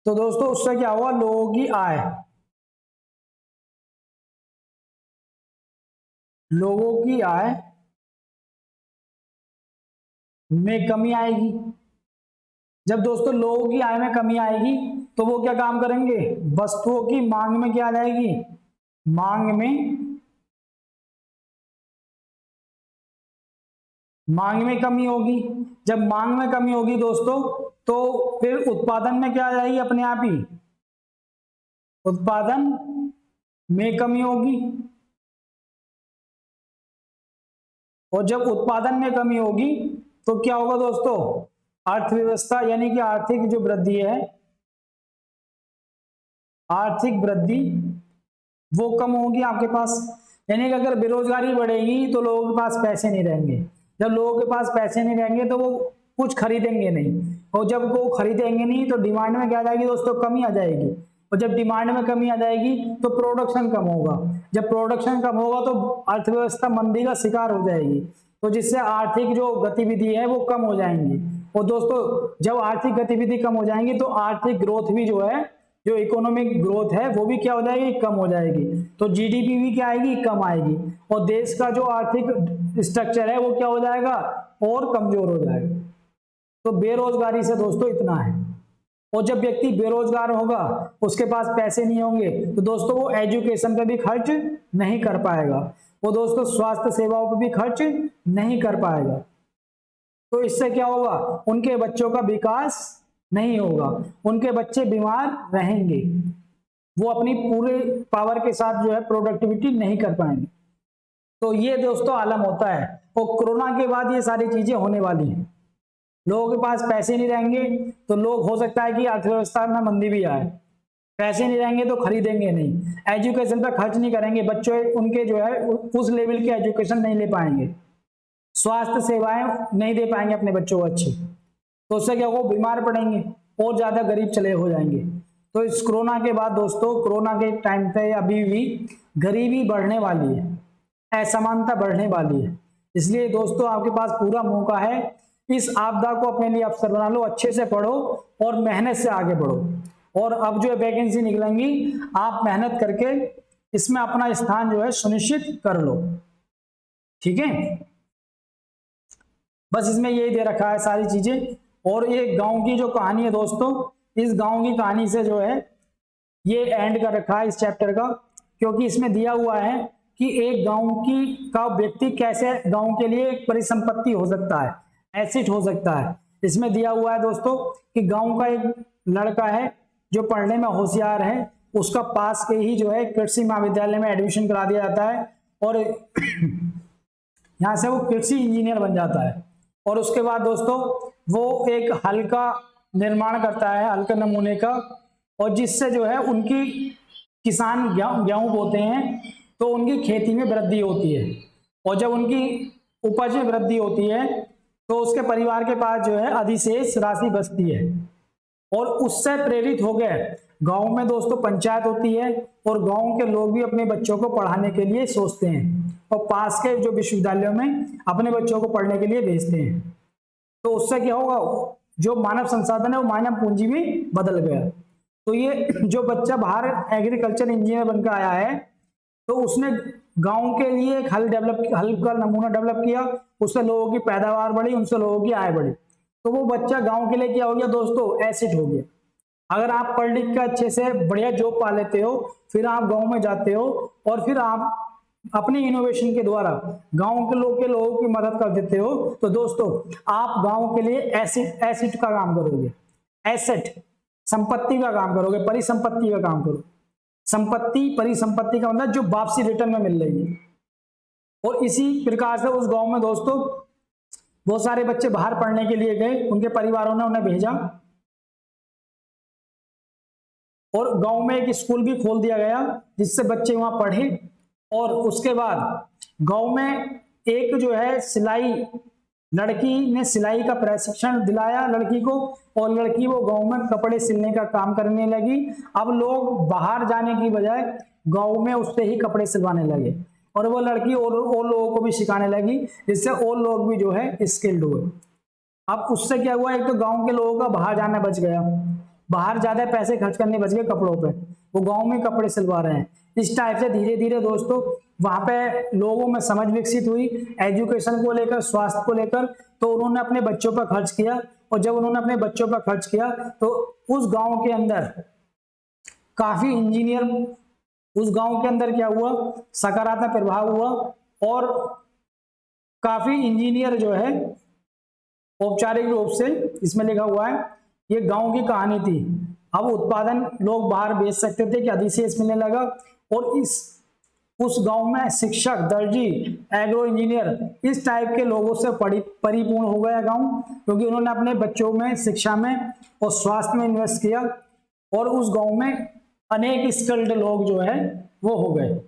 तो दोस्तों उससे क्या होगा, लोगों की आय, लोगों की आय में कमी आएगी। जब दोस्तों लोगों की आय में कमी आएगी तो वो क्या काम करेंगे, वस्तुओं की मांग में क्या आ जाएगी, मांग में कमी होगी। जब मांग में कमी होगी दोस्तों तो फिर उत्पादन में क्या आ जाएगी, अपने आप ही उत्पादन में कमी होगी। और जब उत्पादन में कमी होगी तो क्या होगा दोस्तों, अर्थव्यवस्था यानी कि आर्थिक जो वृद्धि है, आर्थिक वृद्धि वो कम होगी आपके पास। यानी कि अगर बेरोजगारी बढ़ेगी तो लोगों के पास पैसे नहीं रहेंगे। जब लोगों के पास पैसे नहीं रहेंगे तो वो कुछ खरीदेंगे नहीं, और जब वो खरीदेंगे नहीं तो डिमांड में क्या आ जाएगी दोस्तों, कमी आ जाएगी। और जब डिमांड में कमी आ जाएगी तो प्रोडक्शन कम होगा। जब प्रोडक्शन कम होगा तो अर्थव्यवस्था मंदी का शिकार हो जाएगी, तो जिससे आर्थिक जो गतिविधि है वो कम हो जाएंगी। और दोस्तों जब आर्थिक गतिविधि कम हो जाएंगी तो आर्थिक ग्रोथ भी जो है, जो इकोनॉमिक ग्रोथ है वो भी क्या हो जाएगी, कम हो जाएगी। तो जीडीपी भी क्या आएगी, कम आएगी। और देश का जो आर्थिक स्ट्रक्चर है वो क्या हो जाएगा, और कमजोर हो जाएगा। तो बेरोजगारी से दोस्तों इतना है। और जब व्यक्ति बेरोजगार होगा, उसके पास पैसे नहीं होंगे, तो दोस्तों वो एजुकेशन पे भी खर्च नहीं कर पाएगा, वो दोस्तों स्वास्थ्य सेवाओं पे भी खर्च नहीं कर पाएगा। तो इससे क्या होगा, उनके बच्चों का विकास नहीं होगा, उनके बच्चे बीमार रहेंगे, वो अपनी पूरे पावर के साथ जो है प्रोडक्टिविटी नहीं कर पाएंगे। तो ये दोस्तों आलम होता है। और कोरोना के बाद ये सारी चीजें होने वाली हैं। लोगों के पास पैसे नहीं रहेंगे तो लोग, हो सकता है कि अर्थव्यवस्था में मंदी भी आए, पैसे नहीं रहेंगे तो खरीदेंगे नहीं, एजुकेशन पर खर्च नहीं करेंगे, बच्चों उनके जो है उस लेवल की एजुकेशन नहीं ले पाएंगे, स्वास्थ्य सेवाएं नहीं दे पाएंगे अपने बच्चों को अच्छी, तो उससे क्या होगा, बीमार पड़ेंगे और ज्यादा गरीब चले हो जाएंगे। तो इस कोरोना के बाद दोस्तों, कोरोना के टाइम पे अभी भी गरीबी बढ़ने वाली है, असमानता बढ़ने वाली है। इसलिए दोस्तों आपके पास पूरा मौका है, इस आपदा को अपने लिए अवसर बना लो, अच्छे से पढ़ो और मेहनत से आगे बढ़ो। और अब जो वैकेंसी निकलेंगी, आप मेहनत करके इसमें अपना स्थान जो है सुनिश्चित कर लो, ठीक है। बस इसमें यही दे रखा है सारी चीजें। और ये गांव की जो कहानी है दोस्तों, इस गांव की कहानी से जो है ये एंड कर रखा है इस चैप्टर का, क्योंकि इसमें दिया हुआ है कि एक गांव की का व्यक्ति कैसे गांव के लिए एक परिसंपत्ति हो सकता है, एसेट हो सकता है। इसमें दिया हुआ है दोस्तों कि गांव का एक लड़का है जो पढ़ने में होशियार है, उसका पास के ही जो है कृषि महाविद्यालय में एडमिशन करा दिया जाता है और यहाँ से वो कृषि इंजीनियर बन जाता है। और उसके बाद दोस्तों वो एक हल का निर्माण करता है, हल के नमूने का, और जिससे जो है उनकी किसान गेहूं बोते हैं तो उनकी खेती में वृद्धि होती है। और जब उनकी उपज में वृद्धि होती है तो उसके परिवार के पास जो है अधिशेष राशि बचती है। और उससे प्रेरित हो गए गांव में दोस्तों पंचायत होती है और गांव के लोग भी अपने बच्चों को पढ़ाने के लिए सोचते हैं और पास के जो विश्वविद्यालयों में अपने बच्चों को पढ़ने के लिए भेजते हैं। तो उससे क्या होगा, जो मानव संसाधन है वो मानव पूंजी में बदल गया। तो ये जो बच्चा बाहर एग्रीकल्चर इंजीनियर बनकर आया है, तो उसने गांव के लिए एक हल का नमूना डेवलप किया, उससे लोगों की पैदावार बढ़ी, उनसे लोगों की आय बढ़ी। तो वो बच्चा गांव के लिए क्या हो गया दोस्तों, एसेट हो गया। अगर आप पढ़ लिख कर अच्छे से बढ़िया जॉब पा लेते हो, फिर आप गांव में जाते हो और फिर आप अपने इनोवेशन के द्वारा गांव के लोगों की मदद कर देते हो, तो दोस्तों आप गांव के लिए एसेट का काम करोगे। एसेट संपत्ति का काम करोगे, परिसंपत्ति का काम करोगे। संपत्ति परिसंपत्ति का मतलब जो वापसी रिटर्न में मिल रही है। और इसी प्रकार से उस गांव में दोस्तों बहुत सारे बच्चे बाहर पढ़ने के लिए गए, उनके परिवारों ने उन्हें भेजा और गांव में एक स्कूल भी खोल दिया गया जिससे बच्चे वहां पढ़े। और उसके बाद गांव में एक जो है सिलाई, लड़की ने सिलाई का प्रशिक्षण दिलाया लड़की को, और लड़की वो गांव में कपड़े सिलने का काम करने लगी। अब लोग बाहर जाने की बजाय गांव में उससे ही कपड़े सिलवाने लगे और वो लड़की और लोगों को भी सिखाने लगी, जिससे और लोग भी जो है स्किल्ड हुए। अब उससे क्या हुआ, एक तो गांव के लोगों का बाहर जाना बच गया, बाहर ज्यादा पैसे खर्च करने बच गए कपड़ों पे, वो गांव में कपड़े सिलवा रहे हैं। इस टाइप से धीरे धीरे दोस्तों वहां पे लोगों में समझ विकसित हुई एजुकेशन को लेकर, स्वास्थ्य को लेकर, तो उन्होंने अपने बच्चों पर खर्च किया। और जब उन्होंने अपने बच्चों पर खर्च किया तो उस गांव के अंदर काफी इंजीनियर, उस गांव के अंदर क्या हुआ, सकारात्मक प्रभाव हुआ और काफी इंजीनियर जो है औपचारिक रूप से, इसमें लिखा हुआ है, ये गांव की कहानी थी। अब उत्पादन लोग बाहर बेच सकते थे कि अधिशेष मिलने लगा और उस गांव में शिक्षक, दर्जी, एग्रो इंजीनियर, इस टाइप के लोगों से परिपूर्ण हो गया गांव, क्योंकि उन्होंने अपने बच्चों में शिक्षा में और स्वास्थ्य में इन्वेस्ट किया और उस गांव में अनेक स्किल्ड लोग जो है वो हो गए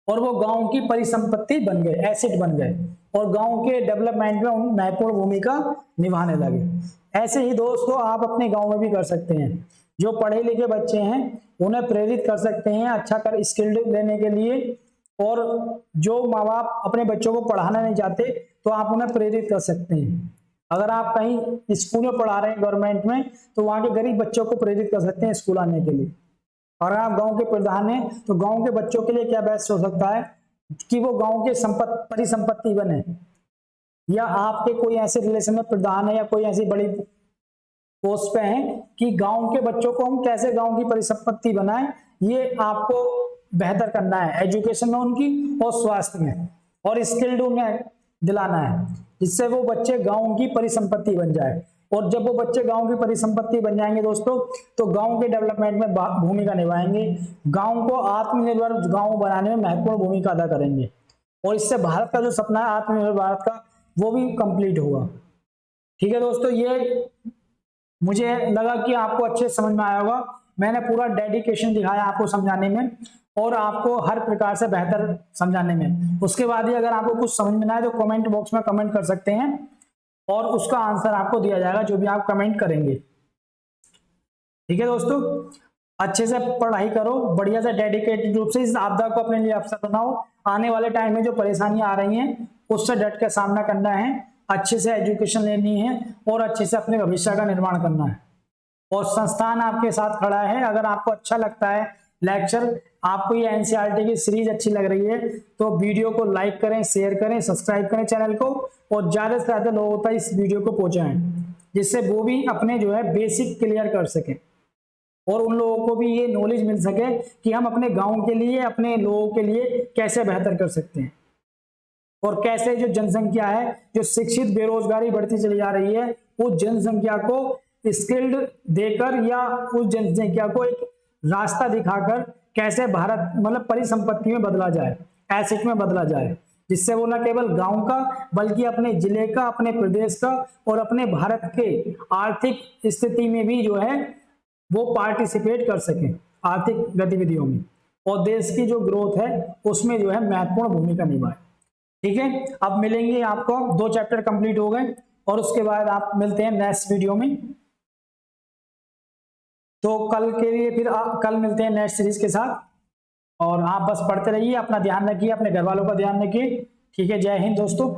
और वो गांव की परिसंपत्ति बन गए, एसेट बन गए और गांव के डेवलपमेंट में महत्वपूर्ण भूमिका निभाने लगे। ऐसे ही दोस्तों आप अपने गांव में भी कर सकते हैं। जो पढ़े लिखे बच्चे हैं उन्हें प्रेरित कर सकते हैं अच्छा कर स्किल्ड लेने के लिए, और जो माँ बाप अपने बच्चों को पढ़ाना नहीं चाहते तो आप उन्हें प्रेरित कर सकते हैं। अगर आप कहीं स्कूल में पढ़ा रहे हैं गवर्नमेंट में, तो वहां के गरीब बच्चों को प्रेरित कर सकते हैं स्कूल आने के लिए। और आप गांव के प्रधान हैं तो गांव के बच्चों के लिए क्या बेस्ट हो सकता है कि वो गांव के परिसंपत्ति बने, या आपके कोई ऐसे रिलेशन में प्रधान है या कोई ऐसी बड़ी पोस्ट पे हैं कि गांव के बच्चों को हम कैसे गांव की परिसंपत्ति बनाएं, ये आपको बेहतर करना है एजुकेशन में उनकी और स्वास्थ्य में, और स्किल्ड उन्हें दिलाना है जिससे वो बच्चे गांव की परिसंपत्ति बन जाए। और जब वो बच्चे गांव की परिसंपत्ति बन जाएंगे दोस्तों, तो गांव के डेवलपमेंट में भूमिका निभाएंगे, गांव को आत्मनिर्भर गांव बनाने में महत्वपूर्ण भूमिका अदा करेंगे, और इससे भारत का जो सपना है आत्मनिर्भर भारत का, वो भी कंप्लीट होगा। ठीक है दोस्तों, ये मुझे लगा कि आपको अच्छे समझ में आया होगा। मैंने पूरा डेडिकेशन दिखाया आपको समझाने में और आपको हर प्रकार से बेहतर समझाने में। उसके बाद ही अगर आपको कुछ समझ में ना आए तो कमेंट बॉक्स में कमेंट कर सकते हैं और उसका आंसर आपको दिया जाएगा जो भी आप कमेंट करेंगे। ठीक है दोस्तों, अच्छे से पढ़ाई करो, बढ़िया से डेडिकेटेड रूप से इस आपदा को अपने लिए अवसर बनाओ। आने वाले टाइम में जो परेशानियां आ रही हैं उससे डट के सामना करना है, अच्छे से एजुकेशन लेनी है और अच्छे से अपने भविष्य का निर्माण करना है। और संस्थान आपके साथ खड़ा है। अगर आपको अच्छा लगता है लेक्चर, आपको ये एनसीईआरटी की सीरीज अच्छी लग रही है, तो वीडियो को लाइक करें, शेयर करें, सब्सक्राइब करें चैनल को, और ज्यादा से ज्यादा लोगों तक इस वीडियो को पहुंचाएं, जिससे वो भी अपने जो है बेसिक क्लियर कर सकें और उन लोगों को भी ये नॉलेज मिल सके कि हम अपने गांव के लिए, अपने लोगों के लिए कैसे बेहतर कर सकते हैं, और कैसे जो जनसंख्या है, जो शिक्षित बेरोजगारी बढ़ती चली जा रही है, उस जनसंख्या को स्किल्ड देकर या उस जनसंख्या को एक रास्ता दिखाकर कैसे भारत मतलब परिसंपत्ति में बदला जाए, एसेट में बदला जाए, जिससे वो न केवल गांव का बल्कि अपने जिले का, अपने प्रदेश का और अपने भारत के आर्थिक स्थिति में भी जो है वो पार्टिसिपेट कर सके आर्थिक गतिविधियों में, और देश की जो ग्रोथ है उसमें जो है महत्वपूर्ण भूमिका निभाए। ठीक है, अब मिलेंगे आपको, 2 चैप्टर कंप्लीट हो गए और उसके बाद आप मिलते हैं नेक्स्ट वीडियो में। तो कल के लिए फिर कल मिलते हैं नेक्स्ट सीरीज के साथ, और आप बस पढ़ते रहिए, अपना ध्यान रखिए, अपने घर वालों का ध्यान रखिए। ठीक है, जय हिंद दोस्तों।